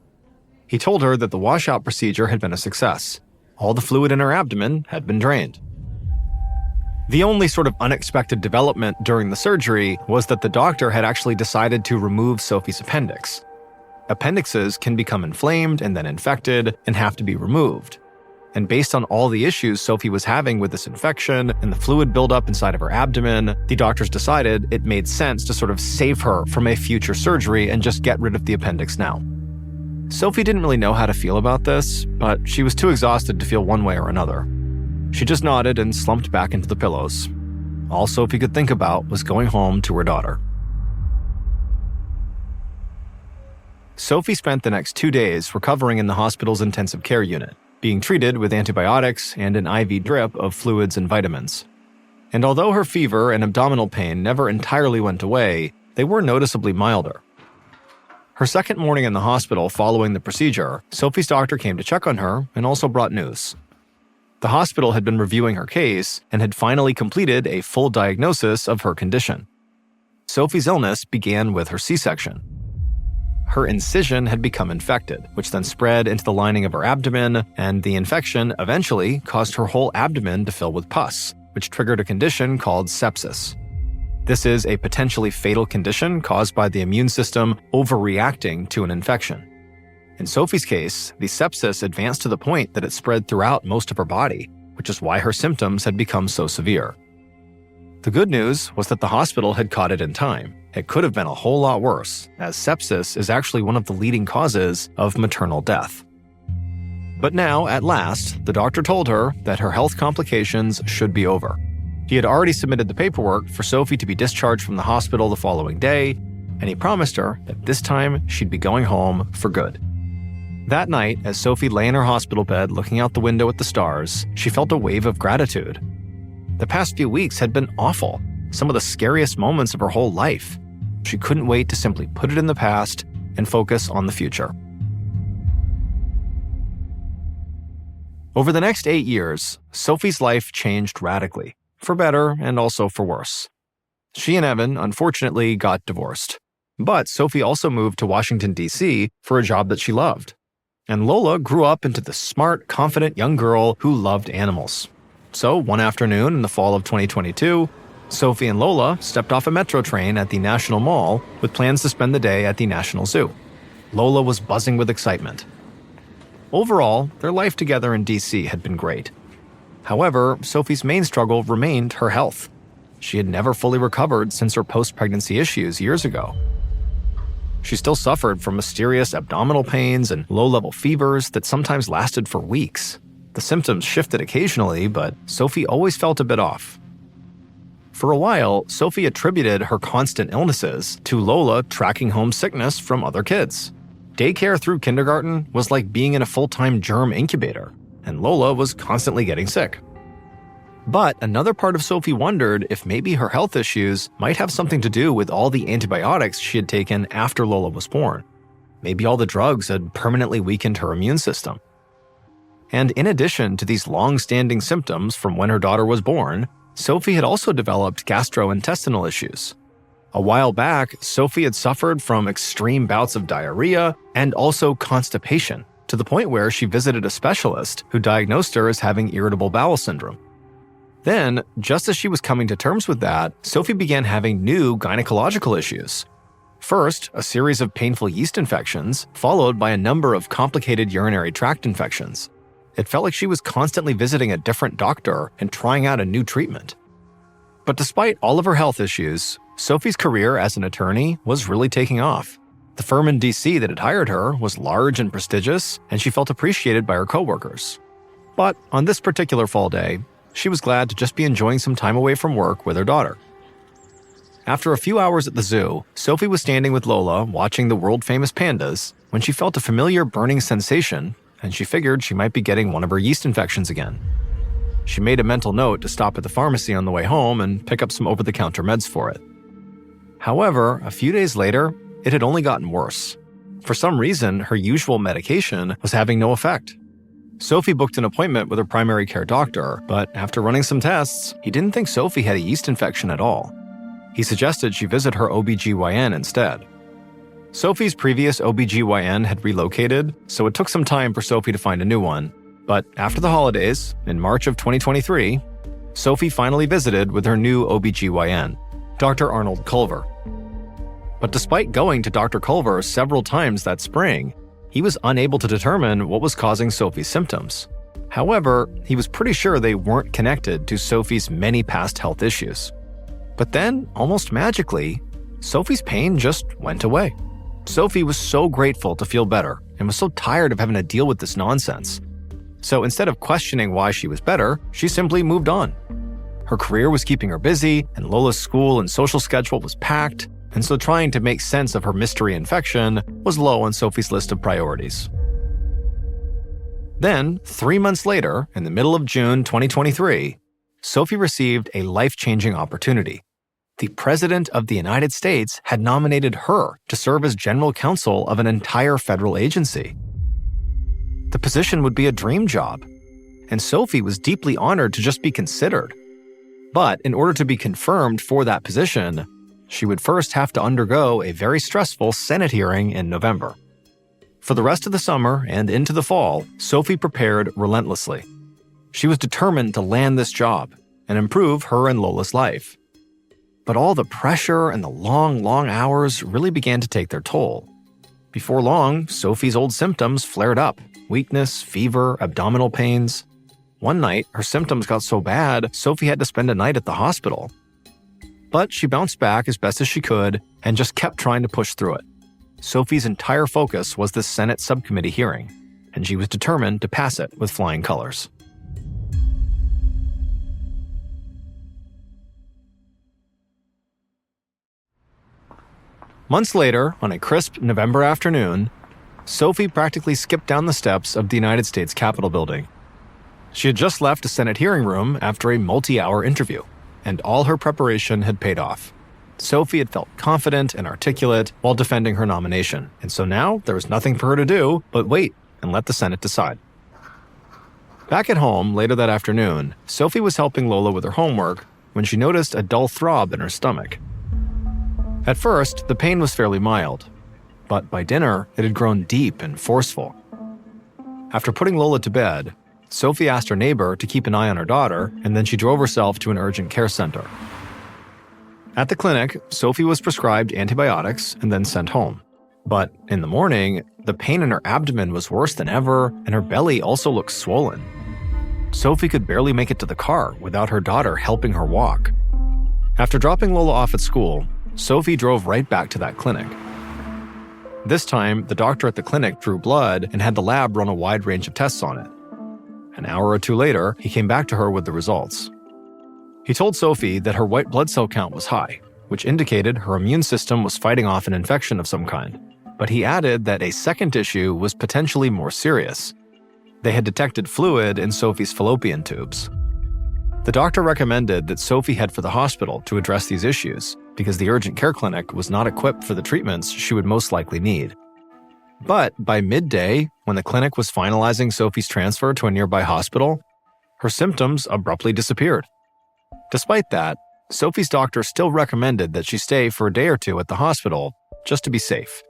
He told her that the washout procedure had been a success. All the fluid in her abdomen had been drained. The only sort of unexpected development during the surgery was that the doctor had actually decided to remove Sophie's appendix. Appendixes can become inflamed and then infected and have to be removed. And based on all the issues Sophie was having with this infection and the fluid buildup inside of her abdomen, the doctors decided it made sense to sort of save her from a future surgery and just get rid of the appendix now. Sophie didn't really know how to feel about this, but she was too exhausted to feel one way or another. She just nodded and slumped back into the pillows. All Sophie could think about was going home to her daughter. Sophie spent the next 2 days recovering in the hospital's intensive care unit, being treated with antibiotics and an IV drip of fluids and vitamins. And although her fever and abdominal pain never entirely went away, they were noticeably milder. Her second morning in the hospital following the procedure, Sophie's doctor came to check on her and also brought news. The hospital had been reviewing her case and had finally completed a full diagnosis of her condition. Sophie's illness began with her C-section. Her incision had become infected, which then spread into the lining of her abdomen, and the infection eventually caused her whole abdomen to fill with pus, which triggered a condition called sepsis. This is a potentially fatal condition caused by the immune system overreacting to an infection. In Sophie's case, the sepsis advanced to the point that it spread throughout most of her body, which is why her symptoms had become so severe. The good news was that the hospital had caught it in time. It could have been a whole lot worse, as sepsis is actually one of the leading causes of maternal death. But now, at last, the doctor told her that her health complications should be over. He had already submitted the paperwork for Sophie to be discharged from the hospital the following day, and he promised her that this time she'd be going home for good. That night, as Sophie lay in her hospital bed looking out the window at the stars, she felt a wave of gratitude. The past few weeks had been awful, some of the scariest moments of her whole life. She couldn't wait to simply put it in the past and focus on the future. Over the next 8 years, Sophie's life changed radically, for better and also for worse. She and Evan, unfortunately, got divorced. But Sophie also moved to Washington, D.C. for a job that she loved. And Lola grew up into the smart, confident young girl who loved animals. So one afternoon in the fall of 2022, Sophie and Lola stepped off a metro train at the National Mall with plans to spend the day at the National Zoo. Lola was buzzing with excitement. Overall, their life together in D.C. had been great. However, Sophie's main struggle remained her health. She had never fully recovered since her post-pregnancy issues years ago. She still suffered from mysterious abdominal pains and low-level fevers that sometimes lasted for weeks. The symptoms shifted occasionally, but Sophie always felt a bit off. For a while, Sophie attributed her constant illnesses to Lola tracking home sickness from other kids. Daycare through kindergarten was like being in a full-time germ incubator, and Lola was constantly getting sick. But another part of Sophie wondered if maybe her health issues might have something to do with all the antibiotics she had taken after Lola was born. Maybe all the drugs had permanently weakened her immune system. And in addition to these long-standing symptoms from when her daughter was born, Sophie had also developed gastrointestinal issues. A while back, Sophie had suffered from extreme bouts of diarrhea and also constipation, to the point where she visited a specialist who diagnosed her as having irritable bowel syndrome. Then, just as she was coming to terms with that, Sophie began having new gynecological issues. First, a series of painful yeast infections, followed by a number of complicated urinary tract infections. It felt like she was constantly visiting a different doctor and trying out a new treatment. But despite all of her health issues, Sophie's career as an attorney was really taking off. The firm in DC that had hired her was large and prestigious, and she felt appreciated by her coworkers. But on this particular fall day, she was glad to just be enjoying some time away from work with her daughter. After a few hours at the zoo, Sophie was standing with Lola watching the world-famous pandas when she felt a familiar burning sensation, and she figured she might be getting one of her yeast infections again. She made a mental note to stop at the pharmacy on the way home and pick up some over-the-counter meds for it. However, a few days later, it had only gotten worse. For some reason, her usual medication was having no effect. Sophie booked an appointment with her primary care doctor, but after running some tests, he didn't think Sophie had a yeast infection at all. He suggested she visit her OBGYN instead. Sophie's previous OBGYN had relocated, so it took some time for Sophie to find a new one. But after the holidays, in March of 2023, Sophie finally visited with her new OBGYN, Dr. Arnold Culver. But despite going to Dr. Culver several times that spring, he was unable to determine what was causing Sophie's symptoms. However, he was pretty sure they weren't connected to Sophie's many past health issues. But then, almost magically, Sophie's pain just went away. Sophie was so grateful to feel better and was so tired of having to deal with this nonsense. So instead of questioning why she was better, she simply moved on. Her career was keeping her busy, and Lola's school and social schedule was packed, and so trying to make sense of her mystery infection was low on Sophie's list of priorities. Then, 3 months later, in the middle of June 2023, Sophie received a life-changing opportunity. The President of the United States had nominated her to serve as general counsel of an entire federal agency. The position would be a dream job, and Sophie was deeply honored to just be considered. But in order to be confirmed for that position, she would first have to undergo a very stressful Senate hearing in November. For the rest of the summer and into the fall, Sophie prepared relentlessly. She was determined to land this job and improve her and Lola's life. But all the pressure and the long hours really began to take their toll. Before long, Sophie's old symptoms flared up: weakness, fever, abdominal pains. One night, her symptoms got so bad, Sophie had to spend a night at the hospital. But she bounced back as best as she could and just kept trying to push through it. Sophie's entire focus was the Senate subcommittee hearing, and she was determined to pass it with flying colors. Months later, on a crisp November afternoon, Sophie practically skipped down the steps of the United States Capitol building. She had just left a Senate hearing room after a multi-hour interview, and all her preparation had paid off. Sophie had felt confident and articulate while defending her nomination, and so now there was nothing for her to do but wait and let the Senate decide. Back at home later that afternoon, Sophie was helping Lola with her homework when she noticed a dull throb in her stomach. At first, the pain was fairly mild, but by dinner, it had grown deep and forceful. After putting Lola to bed, Sophie asked her neighbor to keep an eye on her daughter, and then she drove herself to an urgent care center. At the clinic, Sophie was prescribed antibiotics and then sent home. But in the morning, the pain in her abdomen was worse than ever, and her belly also looked swollen. Sophie could barely make it to the car without her daughter helping her walk. After dropping Lola off at school, Sophie drove right back to that clinic. This time, the doctor at the clinic drew blood and had the lab run a wide range of tests on it. An hour or two later, he came back to her with the results. He told Sophie that her white blood cell count was high, which indicated her immune system was fighting off an infection of some kind. But he added that a second issue was potentially more serious. They had detected fluid in Sophie's fallopian tubes. The doctor recommended that Sophie head for the hospital to address these issues because the urgent care clinic was not equipped for the treatments she would most likely need. But by midday, when the clinic was finalizing Sophie's transfer to a nearby hospital, her symptoms abruptly disappeared. Despite that, Sophie's doctor still recommended that she stay for a day or two at the hospital just to be safe.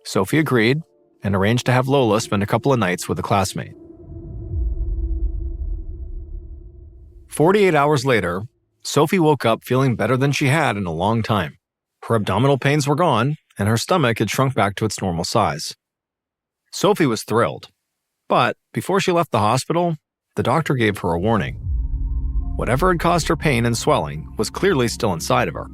Sophie agreed and arranged to have Lola spend a couple of nights with a classmate. 48 hours later, Sophie woke up feeling better than she had in a long time. Her abdominal pains were gone, and her stomach had shrunk back to its normal size. Sophie was thrilled. But before she left the hospital, the doctor gave her a warning. Whatever had caused her pain and swelling was clearly still inside of her.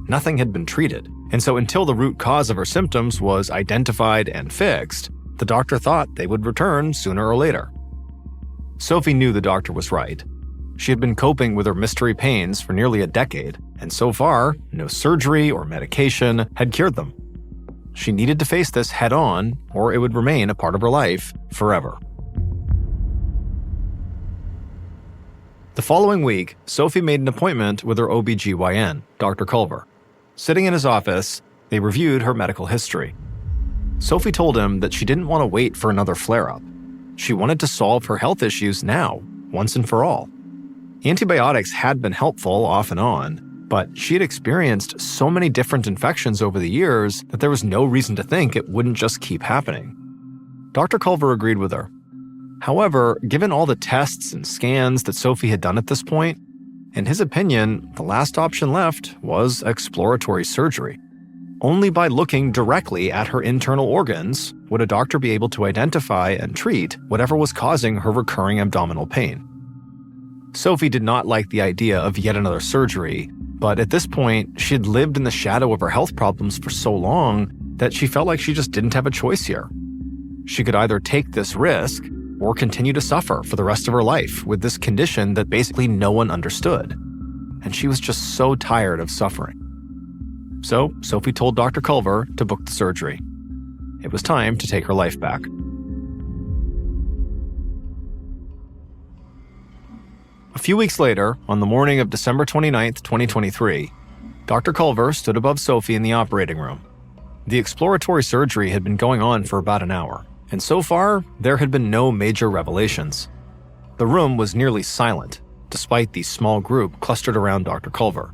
Nothing had been treated, and so until the root cause of her symptoms was identified and fixed, the doctor thought they would return sooner or later. Sophie knew the doctor was right. She had been coping with her mystery pains for nearly a decade, and so far, no surgery or medication had cured them. She needed to face this head-on, or it would remain a part of her life forever. The following week, Sophie made an appointment with her OBGYN, Dr. Culver. Sitting in his office, they reviewed her medical history. Sophie told him that she didn't want to wait for another flare-up. She wanted to solve her health issues now, once and for all. Antibiotics had been helpful off and on, but she had experienced so many different infections over the years that there was no reason to think it wouldn't just keep happening. Dr. Culver agreed with her. However, given all the tests and scans that Sophie had done at this point, in his opinion, the last option left was exploratory surgery. Only by looking directly at her internal organs would a doctor be able to identify and treat whatever was causing her recurring abdominal pain. Sophie did not like the idea of yet another surgery, but at this point, she had lived in the shadow of her health problems for so long that she felt like she just didn't have a choice here. She could either take this risk or continue to suffer for the rest of her life with this condition that basically no one understood. And she was just so tired of suffering. So, Sophie told Dr. Culver to book the surgery. It was time to take her life back. A few weeks later, on the morning of December 29, 2023, Dr. Culver stood above Sophie in the operating room. The exploratory surgery had been going on for about an hour, and so far, there had been no major revelations. The room was nearly silent, despite the small group clustered around Dr. Culver.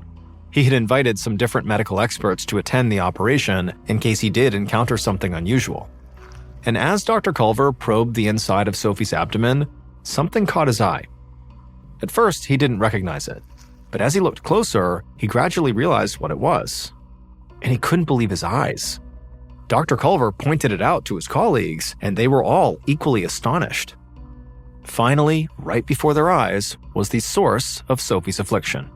He had invited some different medical experts to attend the operation in case he did encounter something unusual. And as Dr. Culver probed the inside of Sophie's abdomen, something caught his eye. At first, he didn't recognize it, but as he looked closer, he gradually realized what it was. And he couldn't believe his eyes. Dr. Culver pointed it out to his colleagues, and they were all equally astonished. Finally, right before their eyes, was the source of Sophie's affliction.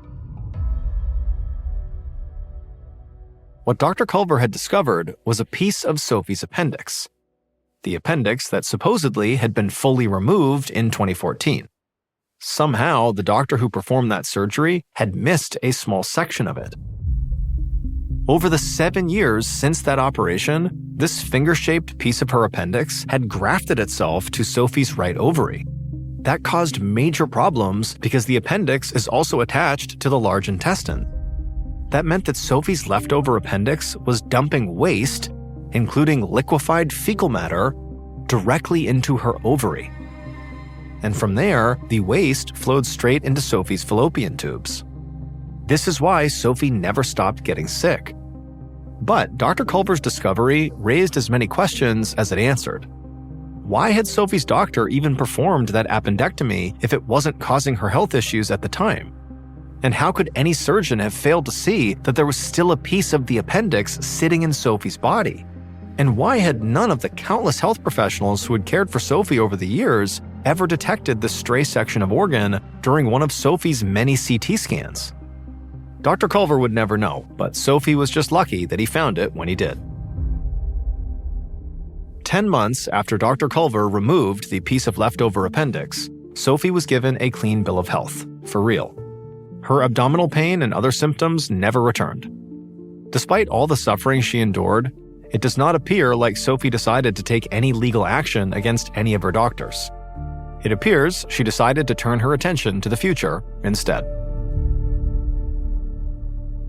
What Dr. Culver had discovered was a piece of Sophie's appendix. The appendix that supposedly had been fully removed in 2014. Somehow, the doctor who performed that surgery had missed a small section of it. Over the 7 years since that operation, this finger-shaped piece of her appendix had grafted itself to Sophie's right ovary. That caused major problems because the appendix is also attached to the large intestine. That meant that Sophie's leftover appendix was dumping waste, including liquefied fecal matter, directly into her ovary. And from there, the waste flowed straight into Sophie's fallopian tubes. This is why Sophie never stopped getting sick. But Dr. Culver's discovery raised as many questions as it answered. Why had Sophie's doctor even performed that appendectomy if it wasn't causing her health issues at the time? And how could any surgeon have failed to see that there was still a piece of the appendix sitting in Sophie's body? And why had none of the countless health professionals who had cared for Sophie over the years ever detected the stray section of organ during one of Sophie's many CT scans? Dr. Culver would never know, but Sophie was just lucky that he found it when he did. 10 months after Dr. Culver removed the piece of leftover appendix, Sophie was given a clean bill of health, for real. Her abdominal pain and other symptoms never returned. Despite all the suffering she endured, it does not appear like Sophie decided to take any legal action against any of her doctors. It appears she decided to turn her attention to the future instead.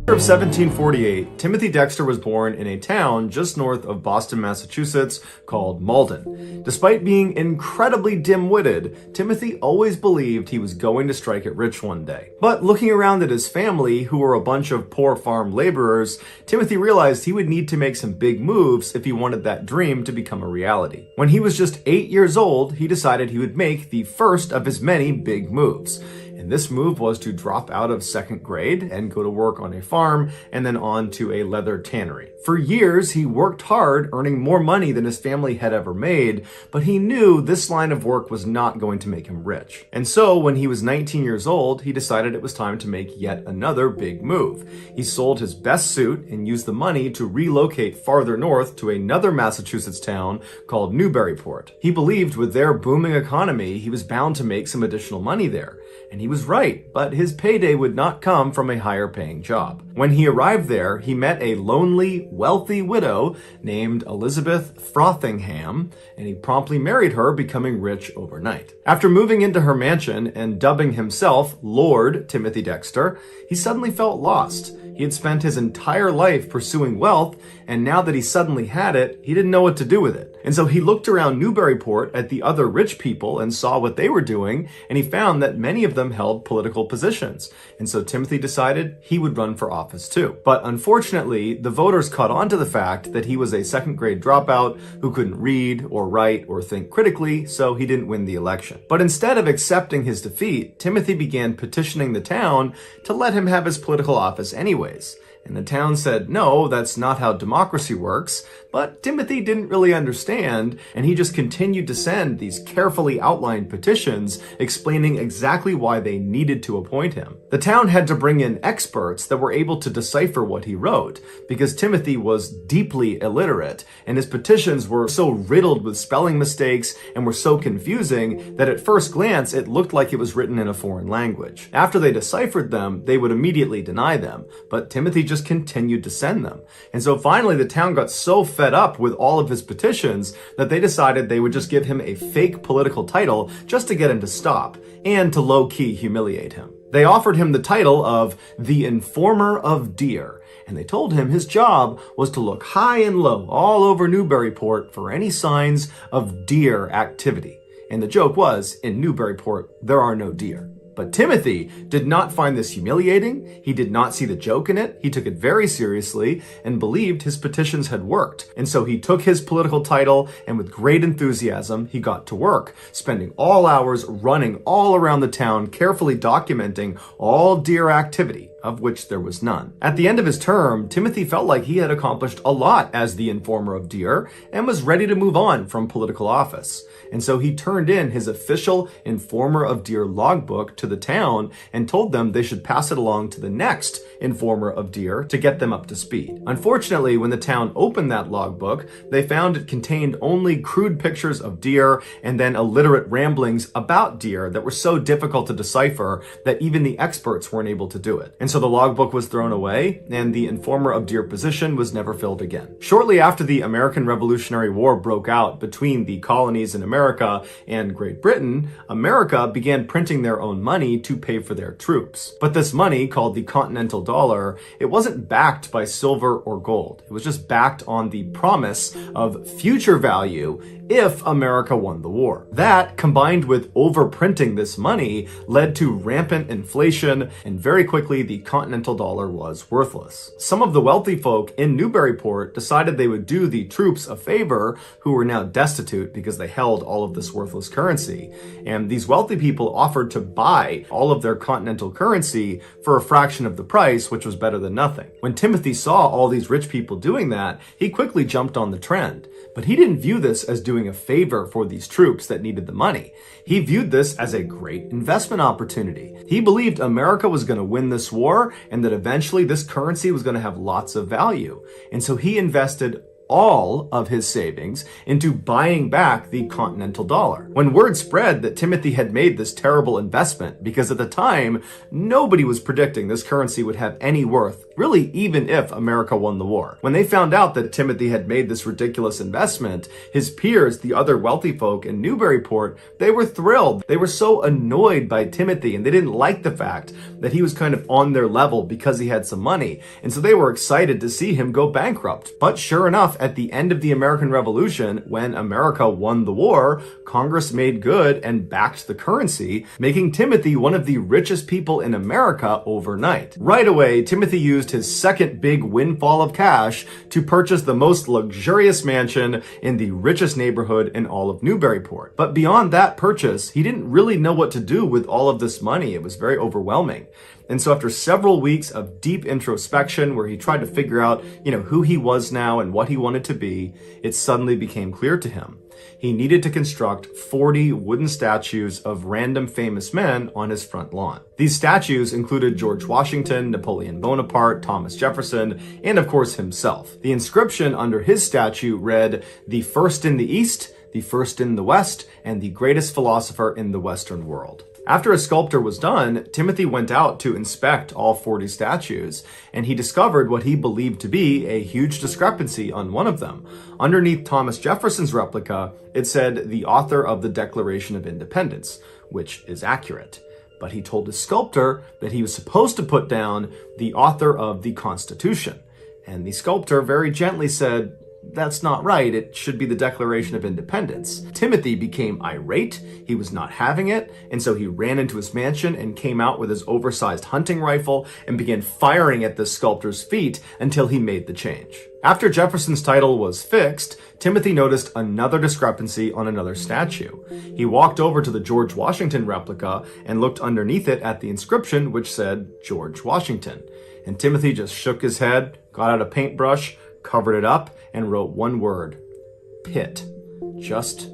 Of 1748, Timothy Dexter was born in a town just north of Boston, Massachusetts called Malden. Despite being incredibly dim-witted, Timothy always believed he was going to strike it rich one day. But looking around at his family, who were a bunch of poor farm laborers, Timothy realized he would need to make some big moves if he wanted that dream to become a reality. When he was just 8 years old, he decided he would make the first of his many big moves. And this move was to drop out of second grade and go to work on a farm and then on to a leather tannery. For years, he worked hard, earning more money than his family had ever made, but he knew this line of work was not going to make him rich. And so when he was 19 years old, he decided it was time to make yet another big move. He sold his best suit and used the money to relocate farther north to another Massachusetts town called Newburyport. He believed with their booming economy, he was bound to make some additional money there. And he was right, but his payday would not come from a higher paying job. When he arrived there, he met a lonely, wealthy widow named Elizabeth Frothingham, and he promptly married her, becoming rich overnight. After moving into her mansion and dubbing himself Lord Timothy Dexter, he suddenly felt lost. He had spent his entire life pursuing wealth, and now that he suddenly had it, he didn't know what to do with it. And so he looked around Newburyport at the other rich people and saw what they were doing, and he found that many of them held political positions. And so Timothy decided he would run for office too. But unfortunately, the voters caught on to the fact that he was a second grade dropout who couldn't read or write or think critically, so he didn't win the election. But instead of accepting his defeat, Timothy began petitioning the town to let him have his political office anyways. And the town said, no, that's not how democracy works. But Timothy didn't really understand, and he just continued to send these carefully outlined petitions explaining exactly why they needed to appoint him. The town had to bring in experts that were able to decipher what he wrote, because Timothy was deeply illiterate, and his petitions were so riddled with spelling mistakes and were so confusing that at first glance it looked like it was written in a foreign language. After they deciphered them, they would immediately deny them, but Timothy just continued to send them. And so finally the town got so fed up with all of his petitions that they decided they would just give him a fake political title just to get him to stop and to low-key humiliate him. They offered him the title of the Informer of Deer, and they told him his job was to look high and low all over Newburyport for any signs of deer activity. And the joke was, in Newburyport, there are no deer. But Timothy did not find this humiliating. He did not see the joke in it. He took it very seriously and believed his petitions had worked. And so he took his political title and with great enthusiasm, he got to work, spending all hours running all around the town, carefully documenting all deer activity, of which there was none. At the end of his term, Timothy felt like he had accomplished a lot as the Informer of Deer and was ready to move on from political office. And so he turned in his official Informer of Deer logbook to the town and told them they should pass it along to the next Informer of Deer to get them up to speed. Unfortunately, when the town opened that logbook, they found it contained only crude pictures of deer and then illiterate ramblings about deer that were so difficult to decipher that even the experts weren't able to do it. And so the logbook was thrown away, and the Informer of Deer position was never filled again. Shortly after the American Revolutionary War broke out between the colonies in America and Great Britain, America began printing their own money to pay for their troops. But this money, called the Continental Dollar, it wasn't backed by silver or gold. It was just backed on the promise of future value if America won the war. That, combined with overprinting this money, led to rampant inflation, and very quickly the Continental Dollar was worthless. Some of the wealthy folk in Newburyport decided they would do the troops a favor, who were now destitute because they held all of this worthless currency. And these wealthy people offered to buy all of their Continental currency for a fraction of the price, which was better than nothing. When Timothy saw all these rich people doing that, he quickly jumped on the trend. But he didn't view this as doing a favor for these troops that needed the money. He viewed this as a great investment opportunity. He believed America was going to win this war and that eventually this currency was going to have lots of value. And so he invested all of his savings into buying back the Continental Dollar. When word spread that Timothy had made this terrible investment, because at the time, nobody was predicting this currency would have any worth, really even if America won the war. When they found out that Timothy had made this ridiculous investment, his peers, the other wealthy folk in Newburyport, they were thrilled. They were so annoyed by Timothy, and they didn't like the fact that he was kind of on their level because he had some money. And so they were excited to see him go bankrupt. But sure enough, at the end of the American Revolution, when America won the war, Congress made good and backed the currency, making Timothy one of the richest people in America overnight. Right away, Timothy used used his second big windfall of cash to purchase the most luxurious mansion in the richest neighborhood in all of Newburyport. But beyond that purchase, he didn't really know what to do with all of this money. It was very overwhelming. And so after several weeks of deep introspection where he tried to figure out, who he was now and what he wanted to be, it suddenly became clear to him. He needed to construct 40 wooden statues of random famous men on his front lawn. These statues included George Washington, Napoleon Bonaparte, Thomas Jefferson, and of course himself. The inscription under his statue read, "The first in the East, the first in the West, and the greatest philosopher in the Western world." After his sculpture was done, Timothy went out to inspect all 40 statues, and he discovered what he believed to be a huge discrepancy on one of them. Underneath Thomas Jefferson's replica, it said the author of the Declaration of Independence, which is accurate. But he told his sculptor that he was supposed to put down the author of the Constitution. And the sculptor very gently said, "That's not right. It should be the Declaration of Independence." Timothy became irate. He was not having it. And so he ran into his mansion and came out with his oversized hunting rifle and began firing at the sculptor's feet until he made the change. After Jefferson's title was fixed, Timothy noticed another discrepancy on another statue. He walked over to the George Washington replica and looked underneath it at the inscription, which said George Washington. And Timothy just shook his head, got out a paintbrush, covered it up, and wrote one word: Pitt. Just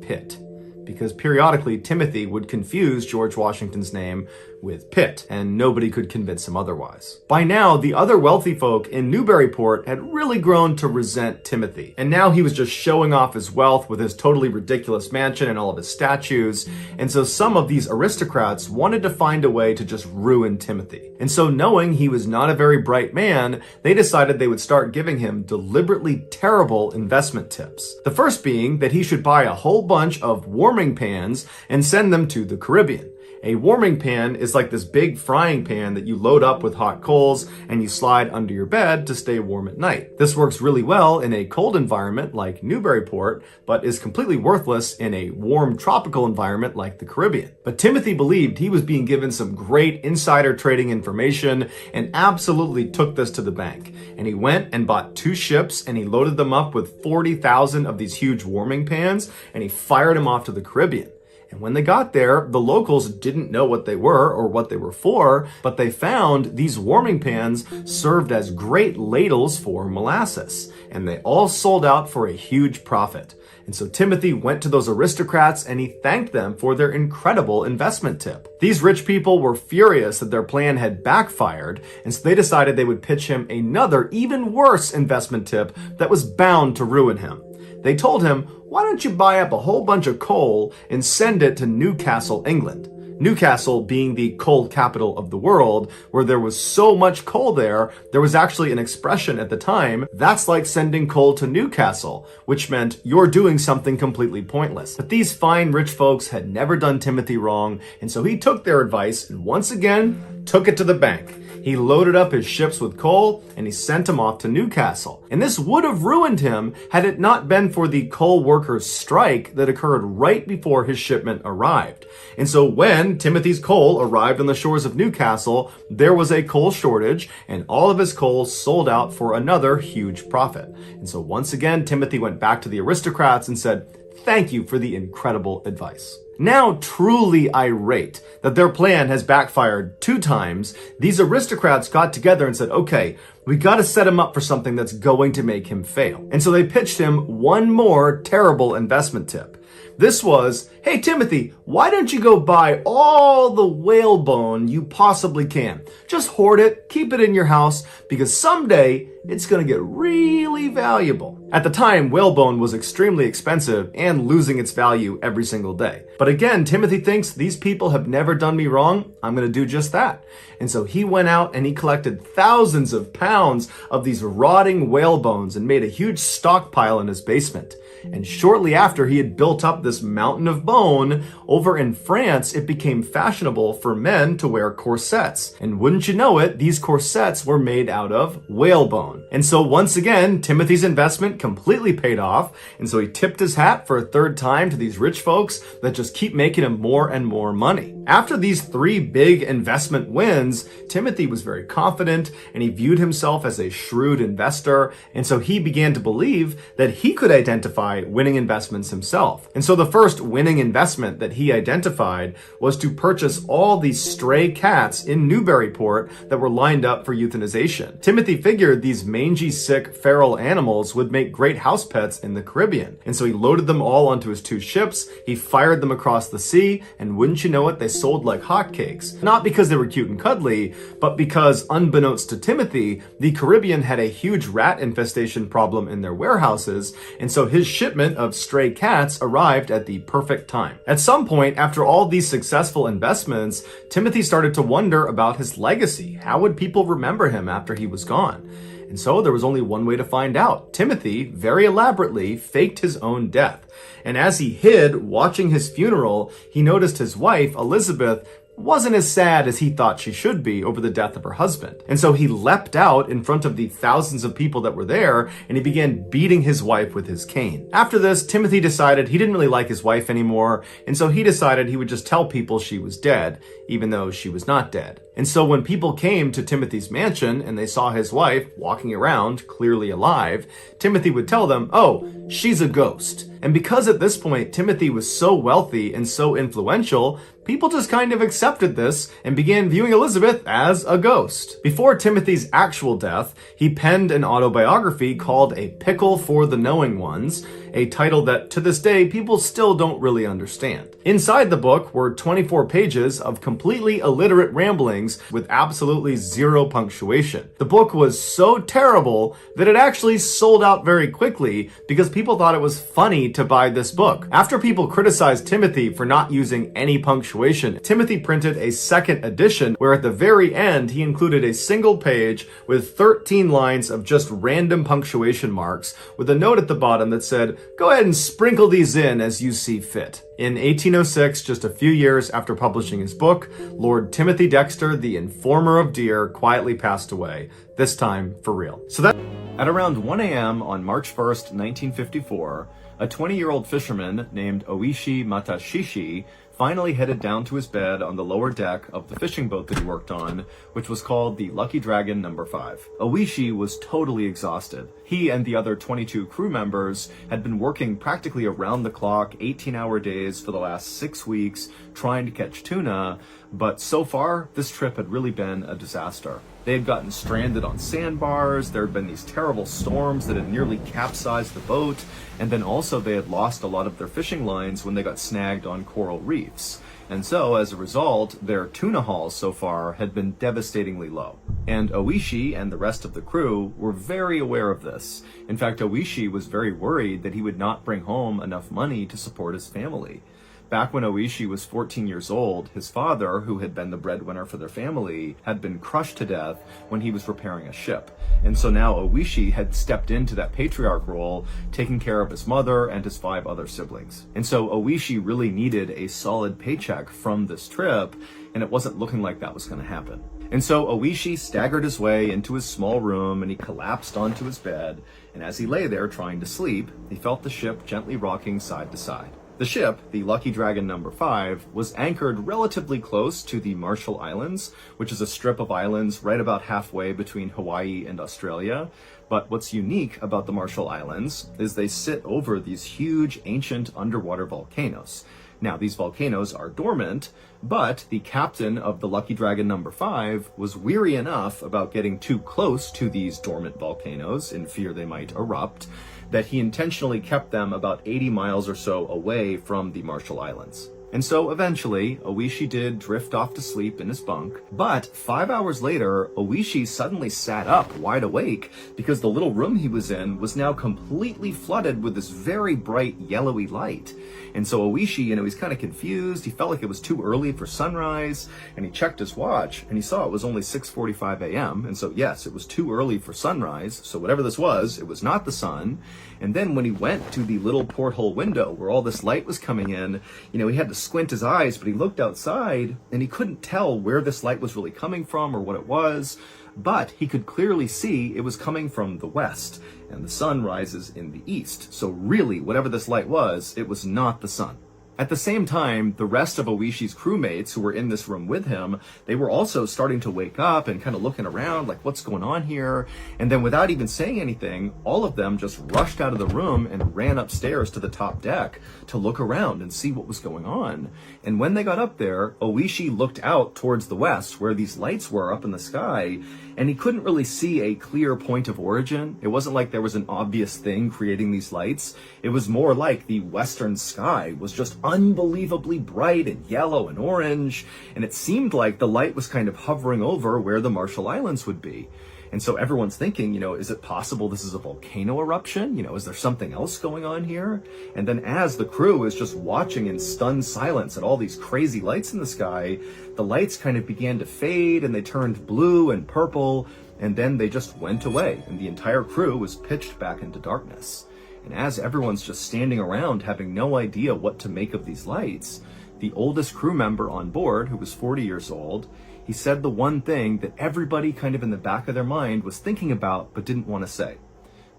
Pitt. Because periodically Timothy would confuse George Washington's name with Pitt, and nobody could convince him otherwise. By now, the other wealthy folk in Newburyport had really grown to resent Timothy, and now he was just showing off his wealth with his totally ridiculous mansion and all of his statues, and so some of these aristocrats wanted to find a way to just ruin Timothy. And so knowing he was not a very bright man, they decided they would start giving him deliberately terrible investment tips. The first being that he should buy a whole bunch of warming pans and send them to the Caribbean. A warming pan is like this big frying pan that you load up with hot coals and you slide under your bed to stay warm at night. This works really well in a cold environment like Newburyport, but is completely worthless in a warm tropical environment like the Caribbean. But Timothy believed he was being given some great insider trading information and absolutely took this to the bank. And he went and bought 2 ships and he loaded them up with 40,000 of these huge warming pans and he fired them off to the Caribbean. And when they got there, the locals didn't know what they were or what they were for, but they found these warming pans served as great ladles for molasses, and they all sold out for a huge profit. And so Timothy went to those aristocrats and he thanked them for their incredible investment tip. These rich people were furious that their plan had backfired, and so they decided they would pitch him another, even worse investment tip that was bound to ruin him. They told him, "Why don't you buy up a whole bunch of coal and send it to Newcastle, England?" Newcastle being the coal capital of the world, where there was so much coal there was actually an expression at the time, "That's like sending coal to Newcastle," which meant you're doing something completely pointless. But these fine rich folks had never done Timothy wrong, and so he took their advice and once again took it to the bank. He loaded up his ships with coal and he sent them off to Newcastle. And this would have ruined him had it not been for the coal workers' strike that occurred right before his shipment arrived. And so when Timothy's coal arrived on the shores of Newcastle, there was a coal shortage and all of his coal sold out for another huge profit. And so once again, Timothy went back to the aristocrats and said, "Thank you for the incredible advice." Now truly irate that their plan has backfired 2 times, these aristocrats got together and said, "Okay, we got to set him up for something that's going to make him fail." And so they pitched him one more terrible investment tip. This was, "Hey Timothy, why don't you go buy all the whalebone you possibly can? Just hoard it, keep it in your house, because someday it's going to get really valuable." At the time, whalebone was extremely expensive and losing its value every single day. But again, Timothy thinks, these people have never done me wrong, I'm going to do just that. And so he went out and he collected thousands of pounds of these rotting whalebones and made a huge stockpile in his basement. And shortly after he had built up this mountain of bone, over in France, it became fashionable for men to wear corsets. And wouldn't you know it, these corsets were made out of whalebone. And so once again, Timothy's investment completely paid off. And so he tipped his hat for a third time to these rich folks that just keep making him more and more money. After these 3 big investment wins, Timothy was very confident and he viewed himself as a shrewd investor. And so he began to believe that he could identify winning investments himself. And so the first winning investment that he identified was to purchase all these stray cats in Newburyport that were lined up for euthanization. Timothy figured these mangy, sick, feral animals would make great house pets in the Caribbean. And so he loaded them all onto his 2 ships, he fired them across the sea, and wouldn't you know it, they sold like hotcakes. Not because they were cute and cuddly, but because, unbeknownst to Timothy, the Caribbean had a huge rat infestation problem in their warehouses, and so his shipment of stray cats arrived at the perfect time. At some point, after all these successful investments, Timothy started to wonder about his legacy. How would people remember him after he was gone? And so there was only one way to find out. Timothy, very elaborately, faked his own death. And as he hid, watching his funeral, he noticed his wife, Elizabeth, wasn't as sad as he thought she should be over the death of her husband. And so he leapt out in front of the thousands of people that were there, and he began beating his wife with his cane. After this, Timothy decided he didn't really like his wife anymore, and so he decided he would just tell people she was dead, even though she was not dead. And so when people came to Timothy's mansion and they saw his wife walking around, clearly alive, Timothy would tell them, "Oh, she's a ghost." And because at this point Timothy was so wealthy and so influential, people just kind of accepted this and began viewing Elizabeth as a ghost. Before Timothy's actual death, he penned an autobiography called A Pickle for the Knowing Ones, a title that to this day people still don't really understand. Inside the book were 24 pages of completely illiterate ramblings with absolutely 0 punctuation. The book was so terrible that it actually sold out very quickly because people thought it was funny to buy this book. After people criticized Timothy for not using any punctuation, Timothy printed a second edition where at the very end he included a single page with 13 lines of just random punctuation marks with a note at the bottom that said, "Go ahead and sprinkle these in as you see fit." In 1806, just a few years after publishing his book, Lord Timothy Dexter, the informer of deer, quietly passed away, this time for real. So that at around 1 a.m. on March 1st, 1954, a 20-year-old fisherman named Oishi Matashishi finally headed down to his bed on the lower deck of the fishing boat that he worked on, which was called the Lucky Dragon No. 5. Oishi was totally exhausted. He and the other 22 crew members had been working practically around the clock, 18-hour days for the last 6 weeks, trying to catch tuna, but so far, this trip had really been a disaster. They had gotten stranded on sandbars, there had been these terrible storms that had nearly capsized the boat, and then also they had lost a lot of their fishing lines when they got snagged on coral reefs. And so, as a result, their tuna hauls so far had been devastatingly low. And Oishi and the rest of the crew were very aware of this. In fact, Oishi was very worried that he would not bring home enough money to support his family. Back when Oishi was 14 years old, his father, who had been the breadwinner for their family, had been crushed to death when he was repairing a ship. And so now Oishi had stepped into that patriarch role, taking care of his mother and his 5 other siblings. And so Oishi really needed a solid paycheck from this trip, and it wasn't looking like that was going to happen. And so Oishi staggered his way into his small room and he collapsed onto his bed, and as he lay there trying to sleep, he felt the ship gently rocking side to side. The ship, the Lucky Dragon No. 5, was anchored relatively close to the Marshall Islands, which is a strip of islands right about halfway between Hawaii and Australia. But what's unique about the Marshall Islands is they sit over these huge ancient underwater volcanoes. Now, these volcanoes are dormant, but the captain of the Lucky Dragon No. 5 was weary enough about getting too close to these dormant volcanoes, in fear they might erupt, that he intentionally kept them about 80 miles or so away from the Marshall Islands. And so eventually, Oishi did drift off to sleep in his bunk, but 5 hours later, Oishi suddenly sat up wide awake because the little room he was in was now completely flooded with this very bright yellowy light. And so Oishi, he's kind of confused. He felt like it was too early for sunrise, and he checked his watch and he saw it was only 6:45 a.m. And so yes, it was too early for sunrise. So whatever this was, it was not the sun. And then when he went to the little porthole window where all this light was coming in, he had to squint his eyes, but he looked outside and he couldn't tell where this light was really coming from or what it was. But he could clearly see it was coming from the west, and the sun rises in the east. So really, whatever this light was, it was not the sun. At the same time, the rest of Oishi's crewmates who were in this room with him, they were also starting to wake up and kind of looking around like, what's going on here? And then without even saying anything, all of them just rushed out of the room and ran upstairs to the top deck to look around and see what was going on. And when they got up there, Oishi looked out towards the west where these lights were up in the sky, and he couldn't really see a clear point of origin. It wasn't like there was an obvious thing creating these lights. It was more like the western sky was just unbelievably bright and yellow and orange, and it seemed like the light was kind of hovering over where the Marshall Islands would be. And so everyone's thinking, is it possible this is a volcano eruption? Is there something else going on here? And then as the crew is just watching in stunned silence at all these crazy lights in the sky, the lights kind of began to fade and they turned blue and purple, and then they just went away, and the entire crew was pitched back into darkness. And as everyone's just standing around having no idea what to make of these lights, the oldest crew member on board, who was 40 years old, he said the one thing that everybody kind of in the back of their mind was thinking about but didn't want to say.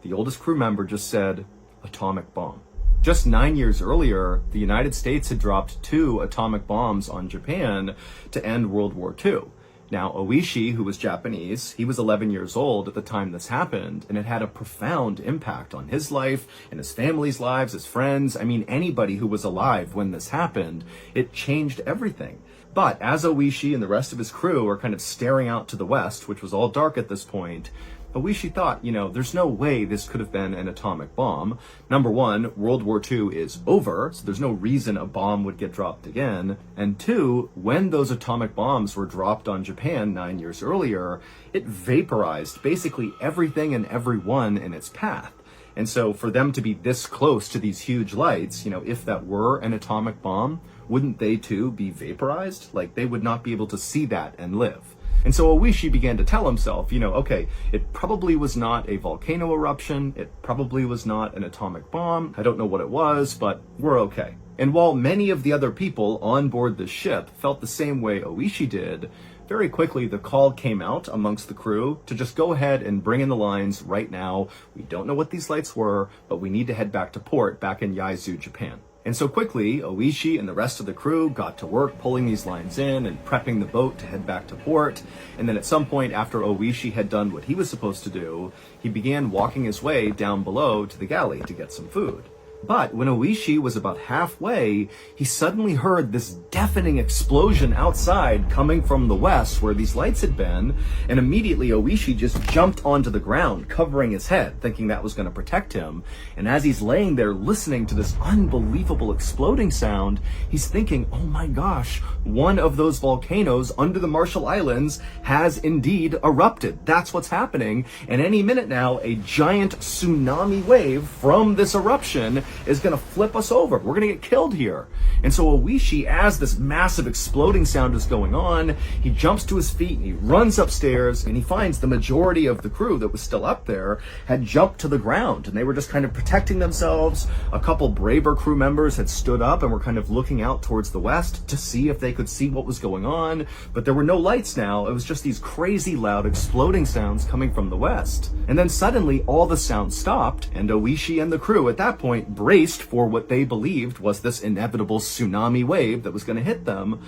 The oldest crew member just said, atomic bomb. Just 9 years earlier, the United States had dropped 2 atomic bombs on Japan to end World War II. Now, Oishi, who was Japanese, he was 11 years old at the time this happened, and it had a profound impact on his life and his family's lives, his friends. Anybody who was alive when this happened, it changed everything. But as Oishi and the rest of his crew are kind of staring out to the west, which was all dark at this point, Oishi thought, there's no way this could have been an atomic bomb. Number one, World War II is over, so there's no reason a bomb would get dropped again. And two, when those atomic bombs were dropped on Japan 9 years earlier, it vaporized basically everything and everyone in its path. And so for them to be this close to these huge lights, if that were an atomic bomb, wouldn't they too be vaporized? Like, they would not be able to see that and live. And so Oishi began to tell himself, okay, it probably was not a volcano eruption. It probably was not an atomic bomb. I don't know what it was, but we're okay. And while many of the other people on board the ship felt the same way Oishi did, very quickly the call came out amongst the crew to just go ahead and bring in the lines right now. We don't know what these lights were, but we need to head back to port back in Yaizu, Japan. And so quickly, Oishi and the rest of the crew got to work pulling these lines in and prepping the boat to head back to port. And then at some point after Oishi had done what he was supposed to do, he began walking his way down below to the galley to get some food. But when Oishi was about halfway, he suddenly heard this deafening explosion outside coming from the west where these lights had been, and immediately Oishi just jumped onto the ground, covering his head, thinking that was going to protect him. And as he's laying there listening to this unbelievable exploding sound, he's thinking, oh my gosh, one of those volcanoes under the Marshall Islands has indeed erupted. That's what's happening. And any minute now, a giant tsunami wave from this eruption is going to flip us over. We're going to get killed here. And so Oishi, as this massive exploding sound is going on, he jumps to his feet and he runs upstairs, and he finds the majority of the crew that was still up there had jumped to the ground, and they were just kind of protecting themselves. A couple braver crew members had stood up and were kind of looking out towards the west to see if they could see what was going on, but there were no lights now. It was just these crazy loud exploding sounds coming from the west. And then suddenly all the sound stopped, and Oishi and the crew at that point braced for what they believed was this inevitable tsunami wave that was going to hit them.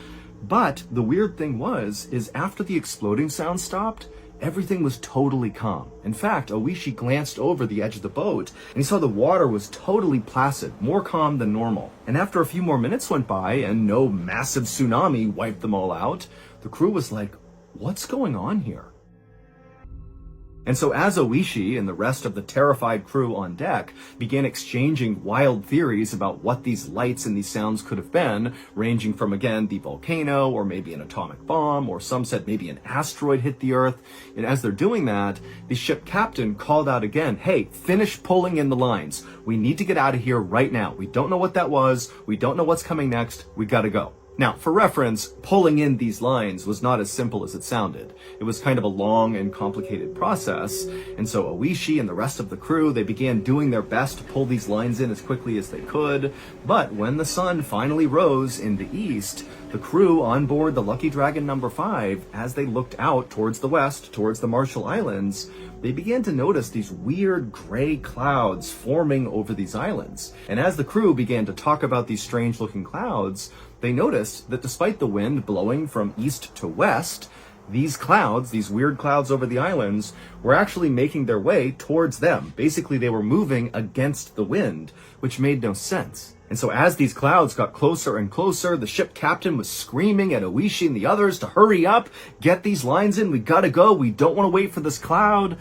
But the weird thing is after the exploding sound stopped, everything was totally calm. In fact, Oishi glanced over the edge of the boat and he saw the water was totally placid, more calm than normal. And after a few more minutes went by and no massive tsunami wiped them all out, the crew was like, what's going on here? And so as Oishi and the rest of the terrified crew on deck began exchanging wild theories about what these lights and these sounds could have been, ranging from, again, the volcano, or maybe an atomic bomb, or some said maybe an asteroid hit the Earth, and as they're doing that, the ship captain called out again, "Hey, finish pulling in the lines. We need to get out of here right now. We don't know what that was. We don't know what's coming next. We gotta go." Now, for reference, pulling in these lines was not as simple as it sounded. It was kind of a long and complicated process, and so Oishi and the rest of the crew, they began doing their best to pull these lines in as quickly as they could, but when the sun finally rose in the east, the crew on board the Lucky Dragon number 5, as they looked out towards the west, towards the Marshall Islands, they began to notice these weird gray clouds forming over these islands. And as the crew began to talk about these strange looking clouds, they noticed that despite the wind blowing from east to west, these clouds, these weird clouds over the islands, were actually making their way towards them. Basically, they were moving against the wind, which made no sense. And so as these clouds got closer and closer, the ship captain was screaming at Oishi and the others to hurry up, get these lines in, we gotta go, we don't want to wait for this cloud.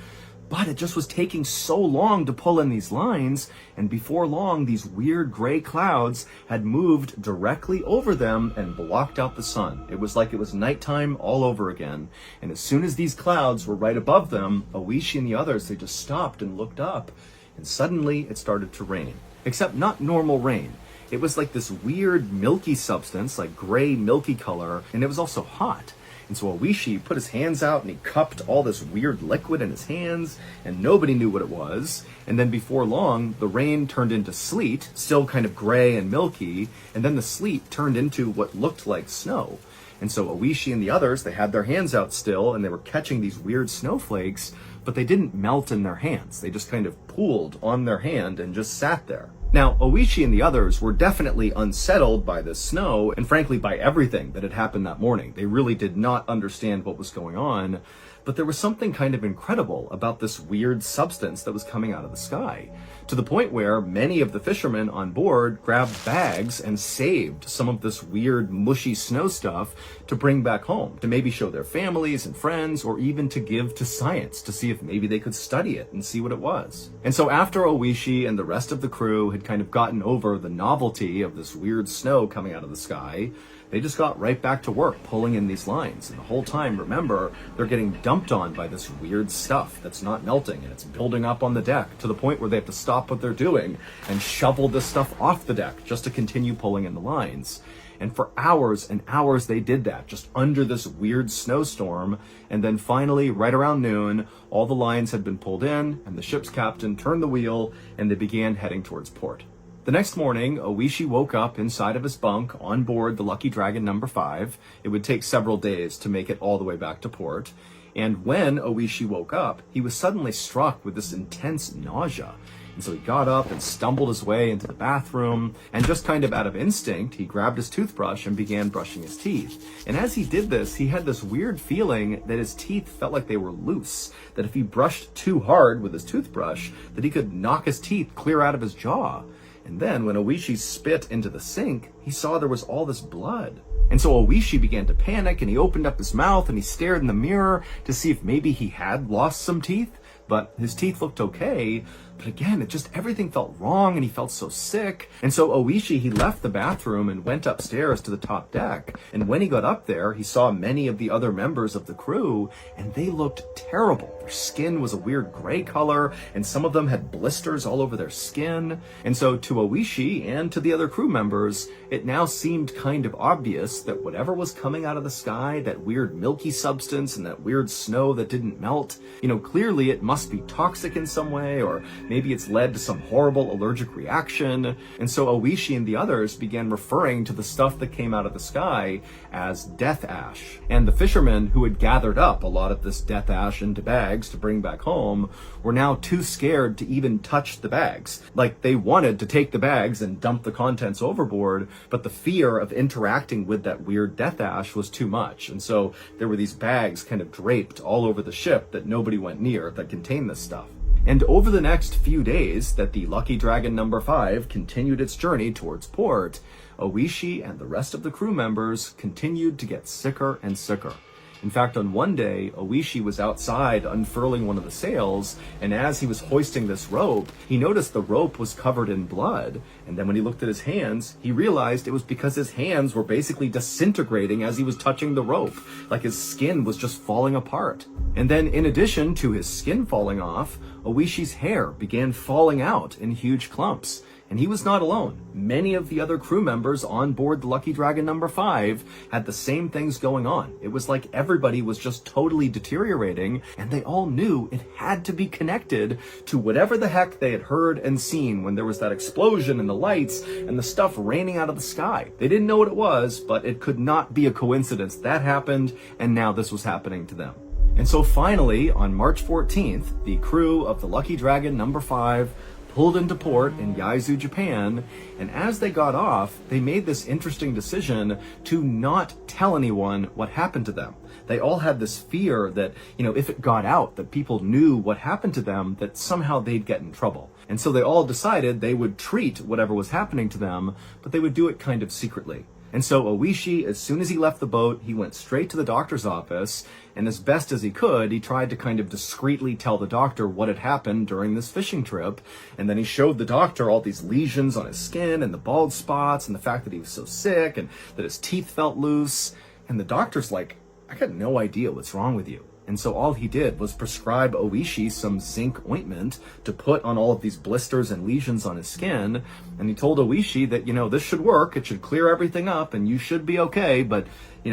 But it just was taking so long to pull in these lines, and before long, these weird gray clouds had moved directly over them and blocked out the sun. It was like it was nighttime all over again. And as soon as these clouds were right above them, Oishi and the others, they just stopped and looked up, and suddenly it started to rain. Except not normal rain. It was like this weird milky substance, like gray milky color, and it was also hot. And so Oishi put his hands out and he cupped all this weird liquid in his hands, and nobody knew what it was. And then before long, the rain turned into sleet, still kind of gray and milky, and then the sleet turned into what looked like snow. And so Oishi and the others, they had their hands out still, and they were catching these weird snowflakes, but they didn't melt in their hands. They just kind of pooled on their hand and just sat there. Now, Oishi and the others were definitely unsettled by the snow, and frankly by everything that had happened that morning. They really did not understand what was going on, but there was something kind of incredible about this weird substance that was coming out of the sky, to the point where many of the fishermen on board grabbed bags and saved some of this weird mushy snow stuff to bring back home, to maybe show their families and friends, or even to give to science to see if maybe they could study it and see what it was. And so after Oishi and the rest of the crew had kind of gotten over the novelty of this weird snow coming out of the sky, they just got right back to work pulling in these lines. And the whole time, remember, they're getting dumped on by this weird stuff that's not melting, and it's building up on the deck to the point where they have to stop what they're doing and shovel this stuff off the deck just to continue pulling in the lines. And for hours and hours they did that, just under this weird snowstorm. And then finally, right around noon, all the lines had been pulled in, and the ship's captain turned the wheel, and they began heading towards port. The next morning, Oishi woke up inside of his bunk on board the Lucky Dragon number 5. It would take several days to make it all the way back to port. And when Oishi woke up, he was suddenly struck with this intense nausea. And so he got up and stumbled his way into the bathroom, and just kind of out of instinct, he grabbed his toothbrush and began brushing his teeth. And as he did this, he had this weird feeling that his teeth felt like they were loose, that if he brushed too hard with his toothbrush, that he could knock his teeth clear out of his jaw. And then when Oishi spit into the sink, he saw there was all this blood. And so Oishi began to panic, and he opened up his mouth and he stared in the mirror to see if maybe he had lost some teeth, but his teeth looked okay. But again, everything felt wrong, and he felt so sick. And so Oishi, he left the bathroom and went upstairs to the top deck. And when he got up there, he saw many of the other members of the crew, and they looked terrible. Their skin was a weird gray color, and some of them had blisters all over their skin. And so to Oishi and to the other crew members, it now seemed kind of obvious that whatever was coming out of the sky, that weird milky substance and that weird snow that didn't melt, clearly it must be toxic in some way, or maybe it's led to some horrible allergic reaction. And so Oishi and the others began referring to the stuff that came out of the sky as death ash. And the fishermen who had gathered up a lot of this death ash into bags to bring back home were now too scared to even touch the bags. Like, they wanted to take the bags and dump the contents overboard, but the fear of interacting with that weird death ash was too much. And so there were these bags kind of draped all over the ship that nobody went near that contained this stuff. And over the next few days that the Lucky Dragon number 5 continued its journey towards port, Oishi and the rest of the crew members continued to get sicker and sicker. In fact, on one day, Oishi was outside unfurling one of the sails, and as he was hoisting this rope, he noticed the rope was covered in blood. And then when he looked at his hands, he realized it was because his hands were basically disintegrating as he was touching the rope, like his skin was just falling apart. And then in addition to his skin falling off, Oishi's hair began falling out in huge clumps. And he was not alone. Many of the other crew members on board the Lucky Dragon number 5 had the same things going on. It was like everybody was just totally deteriorating, and they all knew it had to be connected to whatever the heck they had heard and seen when there was that explosion and the lights and the stuff raining out of the sky. They didn't know what it was, but it could not be a coincidence. That happened, and now this was happening to them. And so finally, on March 14th, the crew of the Lucky Dragon number 5 pulled into port in Yaizu, Japan, and as they got off, they made this interesting decision to not tell anyone what happened to them. They all had this fear that, if it got out, that people knew what happened to them, that somehow they'd get in trouble. And so they all decided they would treat whatever was happening to them, but they would do it kind of secretly. And so Oishi, as soon as he left the boat, he went straight to the doctor's office, and as best as he could, he tried to kind of discreetly tell the doctor what had happened during this fishing trip. And then he showed the doctor all these lesions on his skin and the bald spots and the fact that he was so sick and that his teeth felt loose. And the doctor's like, I got no idea what's wrong with you. And so all he did was prescribe Oishi some zinc ointment to put on all of these blisters and lesions on his skin. And he told Oishi that, this should work, it should clear everything up, and you should be okay, but,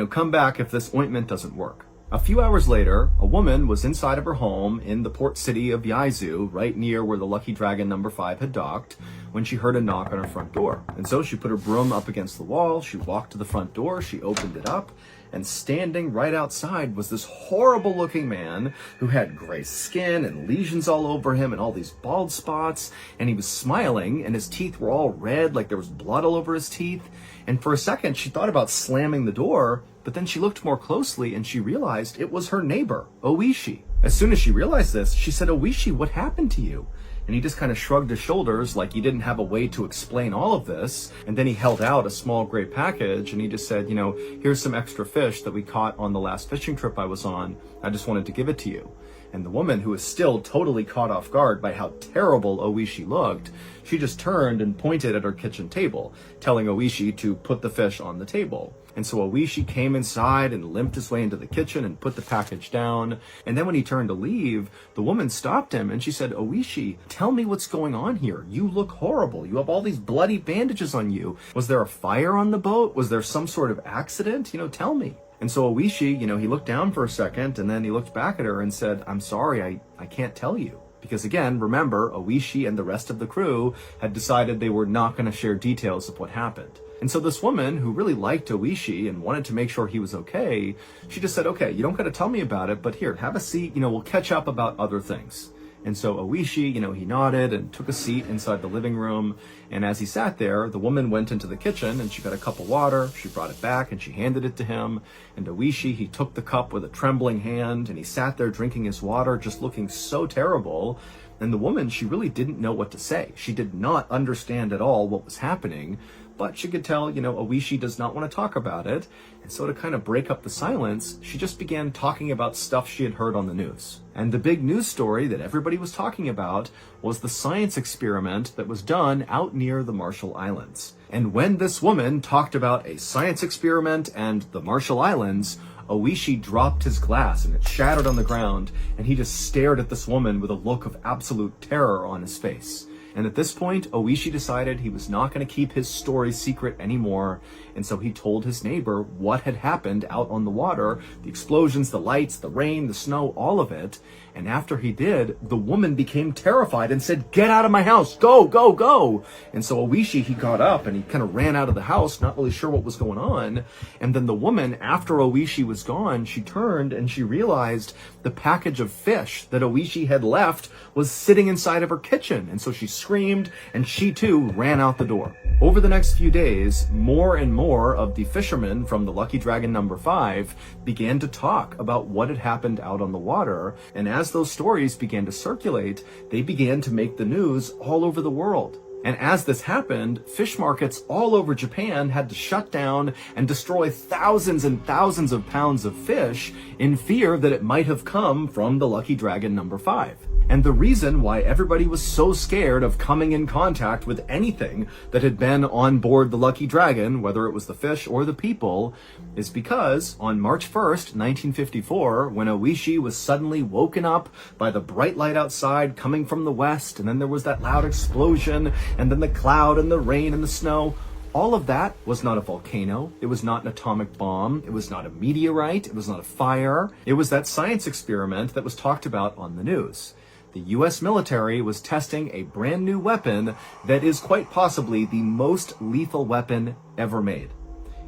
come back if this ointment doesn't work. A few hours later, a woman was inside of her home in the port city of Yaizu, right near where the Lucky Dragon number 5 had docked, when she heard a knock on her front door. And so she put her broom up against the wall, she walked to the front door, she opened it up, and standing right outside was this horrible looking man who had gray skin and lesions all over him and all these bald spots, and he was smiling and his teeth were all red, like there was blood all over his teeth. And for a second she thought about slamming the door, but then she looked more closely and she realized it was her neighbor, Oishi. As soon as she realized this, she said, Oishi, what happened to you? And he just kind of shrugged his shoulders like he didn't have a way to explain all of this. And then he held out a small gray package and he just said, here's some extra fish that we caught on the last fishing trip I was on. I just wanted to give it to you. And the woman, who was still totally caught off guard by how terrible Oishi looked, she just turned and pointed at her kitchen table, telling Oishi to put the fish on the table. And so Oishi came inside and limped his way into the kitchen and put the package down. And then when he turned to leave, the woman stopped him and she said, Oishi, tell me what's going on here. You look horrible. You have all these bloody bandages on you. Was there a fire on the boat? Was there some sort of accident? Tell me. And so Oishi, he looked down for a second and then he looked back at her and said, I'm sorry, I can't tell you. Because again, remember, Oishi and the rest of the crew had decided they were not going to share details of what happened. And so this woman, who really liked Oishi and wanted to make sure he was okay, she just said, okay, you don't got to tell me about it, but here, have a seat, we'll catch up about other things. And so Oishi, he nodded and took a seat inside the living room. And as he sat there, the woman went into the kitchen and she got a cup of water. She brought it back and she handed it to him. And Oishi, he took the cup with a trembling hand and he sat there drinking his water, just looking so terrible. And the woman, she really didn't know what to say. She did not understand at all what was happening, but she could tell, Oishi does not want to talk about it. And so to kind of break up the silence, she just began talking about stuff she had heard on the news. And the big news story that everybody was talking about was the science experiment that was done out near the Marshall Islands. And when this woman talked about a science experiment and the Marshall Islands, Oishi dropped his glass and it shattered on the ground, and he just stared at this woman with a look of absolute terror on his face. And at this point, Oishi decided he was not going to keep his story secret anymore, and so he told his neighbor what had happened out on the water, the explosions, the lights, the rain, the snow, all of it. And after he did, the woman became terrified and said, "Get out of my house, go, go, go." And so Oishi, he got up and he kind of ran out of the house, not really sure what was going on. And then the woman, after Oishi was gone, she turned and she realized the package of fish that Oishi had left was sitting inside of her kitchen. And so she screamed and she too ran out the door. Over the next few days, more and more of the fishermen from the Lucky Dragon number 5 began to talk about what had happened out on the water. And as those stories began to circulate, they began to make the news all over the world. And as this happened, fish markets all over Japan had to shut down and destroy thousands and thousands of pounds of fish in fear that it might have come from the Lucky Dragon number 5. And the reason why everybody was so scared of coming in contact with anything that had been on board the Lucky Dragon, whether it was the fish or the people, is because on March 1st, 1954, when Oishi was suddenly woken up by the bright light outside coming from the west, and then there was that loud explosion, and then the cloud and the rain and the snow, all of that was not a volcano, it was not an atomic bomb, it was not a meteorite, it was not a fire, it was that science experiment that was talked about on the news. The US military was testing a brand new weapon that is quite possibly the most lethal weapon ever made.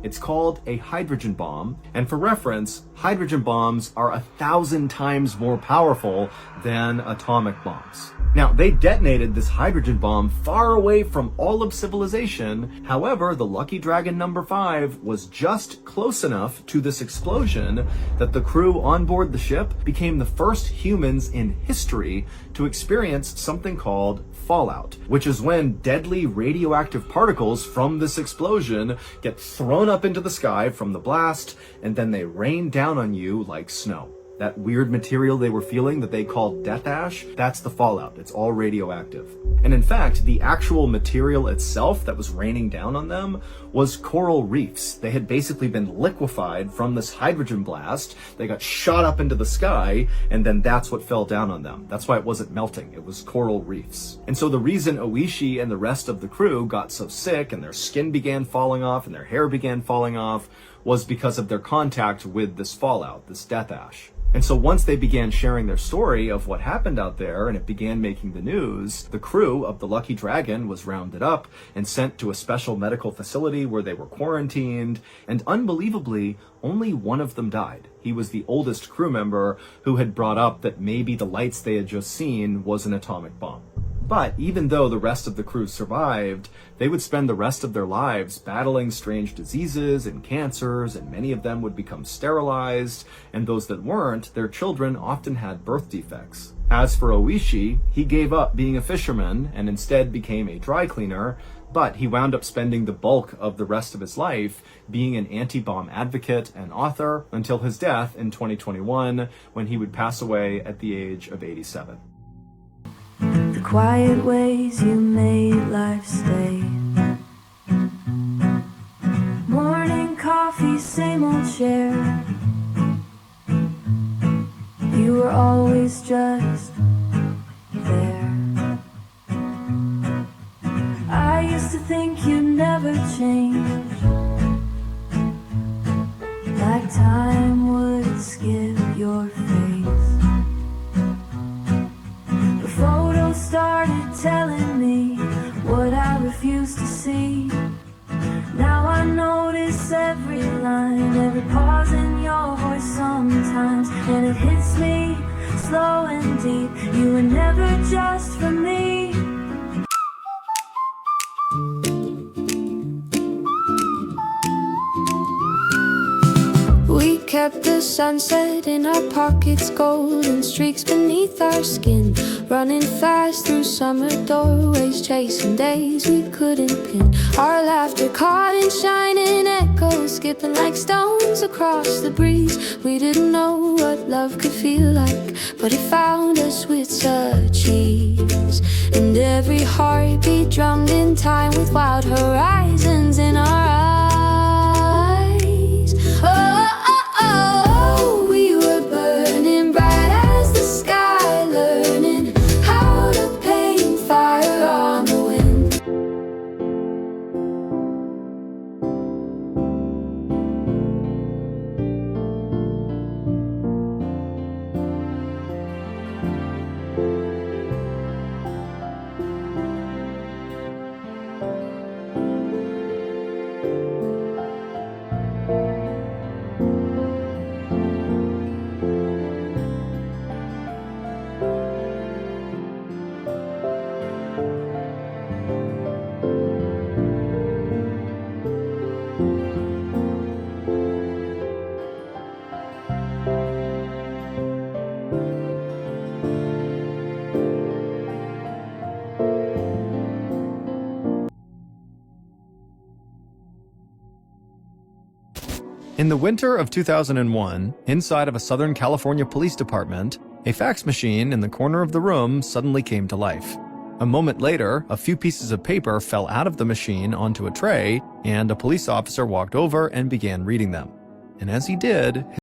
It's called a hydrogen bomb, and for reference, hydrogen bombs are 1,000 times more powerful than atomic bombs. Now, they detonated this hydrogen bomb far away from all of civilization. However, the Lucky Dragon number 5 was just close enough to this explosion that the crew on board the ship became the first humans in history to experience something called fallout, which is when deadly radioactive particles from this explosion get thrown up into the sky from the blast, and then they rain down on you like snow. That weird material they were feeling that they called death ash, that's the fallout. It's all radioactive. And in fact, the actual material itself that was raining down on them was coral reefs. They had basically been liquefied from this hydrogen blast. They got shot up into the sky, and then that's what fell down on them. That's why it wasn't melting. It was coral reefs. And so the reason Oishi and the rest of the crew got so sick and their skin began falling off and their hair began falling off was because of their contact with this fallout, this death ash. And so once they began sharing their story of what happened out there and it began making the news, the crew of the Lucky Dragon was rounded up and sent to a special medical facility where they were quarantined, and unbelievably, only one of them died. He was the oldest crew member who had brought up that maybe the lights they had just seen was an atomic bomb. But even though the rest of the crew survived, they would spend the rest of their lives battling strange diseases and cancers, and many of them would become sterilized, and those that weren't, their children often had birth defects. As for Oishi, he gave up being a fisherman and instead became a dry cleaner, but he wound up spending the bulk of the rest of his life being an anti-bomb advocate and author until his death in 2021, when he would pass away at the age of 87. The quiet ways you made life stay. Morning coffee, same old chair. You were always just there. I used to think you'd never change, like time would skip your face. Photos started telling me what I refused to see. Now I notice every line, every pause in your voice sometimes, and it hits me slow and deep. You were never just for me. We kept the sunset in our pockets, golden streaks beneath our skin, running fast through summer doorways, chasing days we couldn't pin. Our laughter caught in shining echoes, skipping like stones across the breeze. We didn't know what love could feel like, but it found us with such ease. And every heartbeat drummed in time with wild horizons in our eyes. Oh, we were burning bright as the sky, learning how to paint fire on the wind. In the winter of 2001, inside of a Southern California police department, a fax machine in the corner of the room suddenly came to life. A moment later, a few pieces of paper fell out of the machine onto a tray, and a police officer walked over and began reading them. And as he did,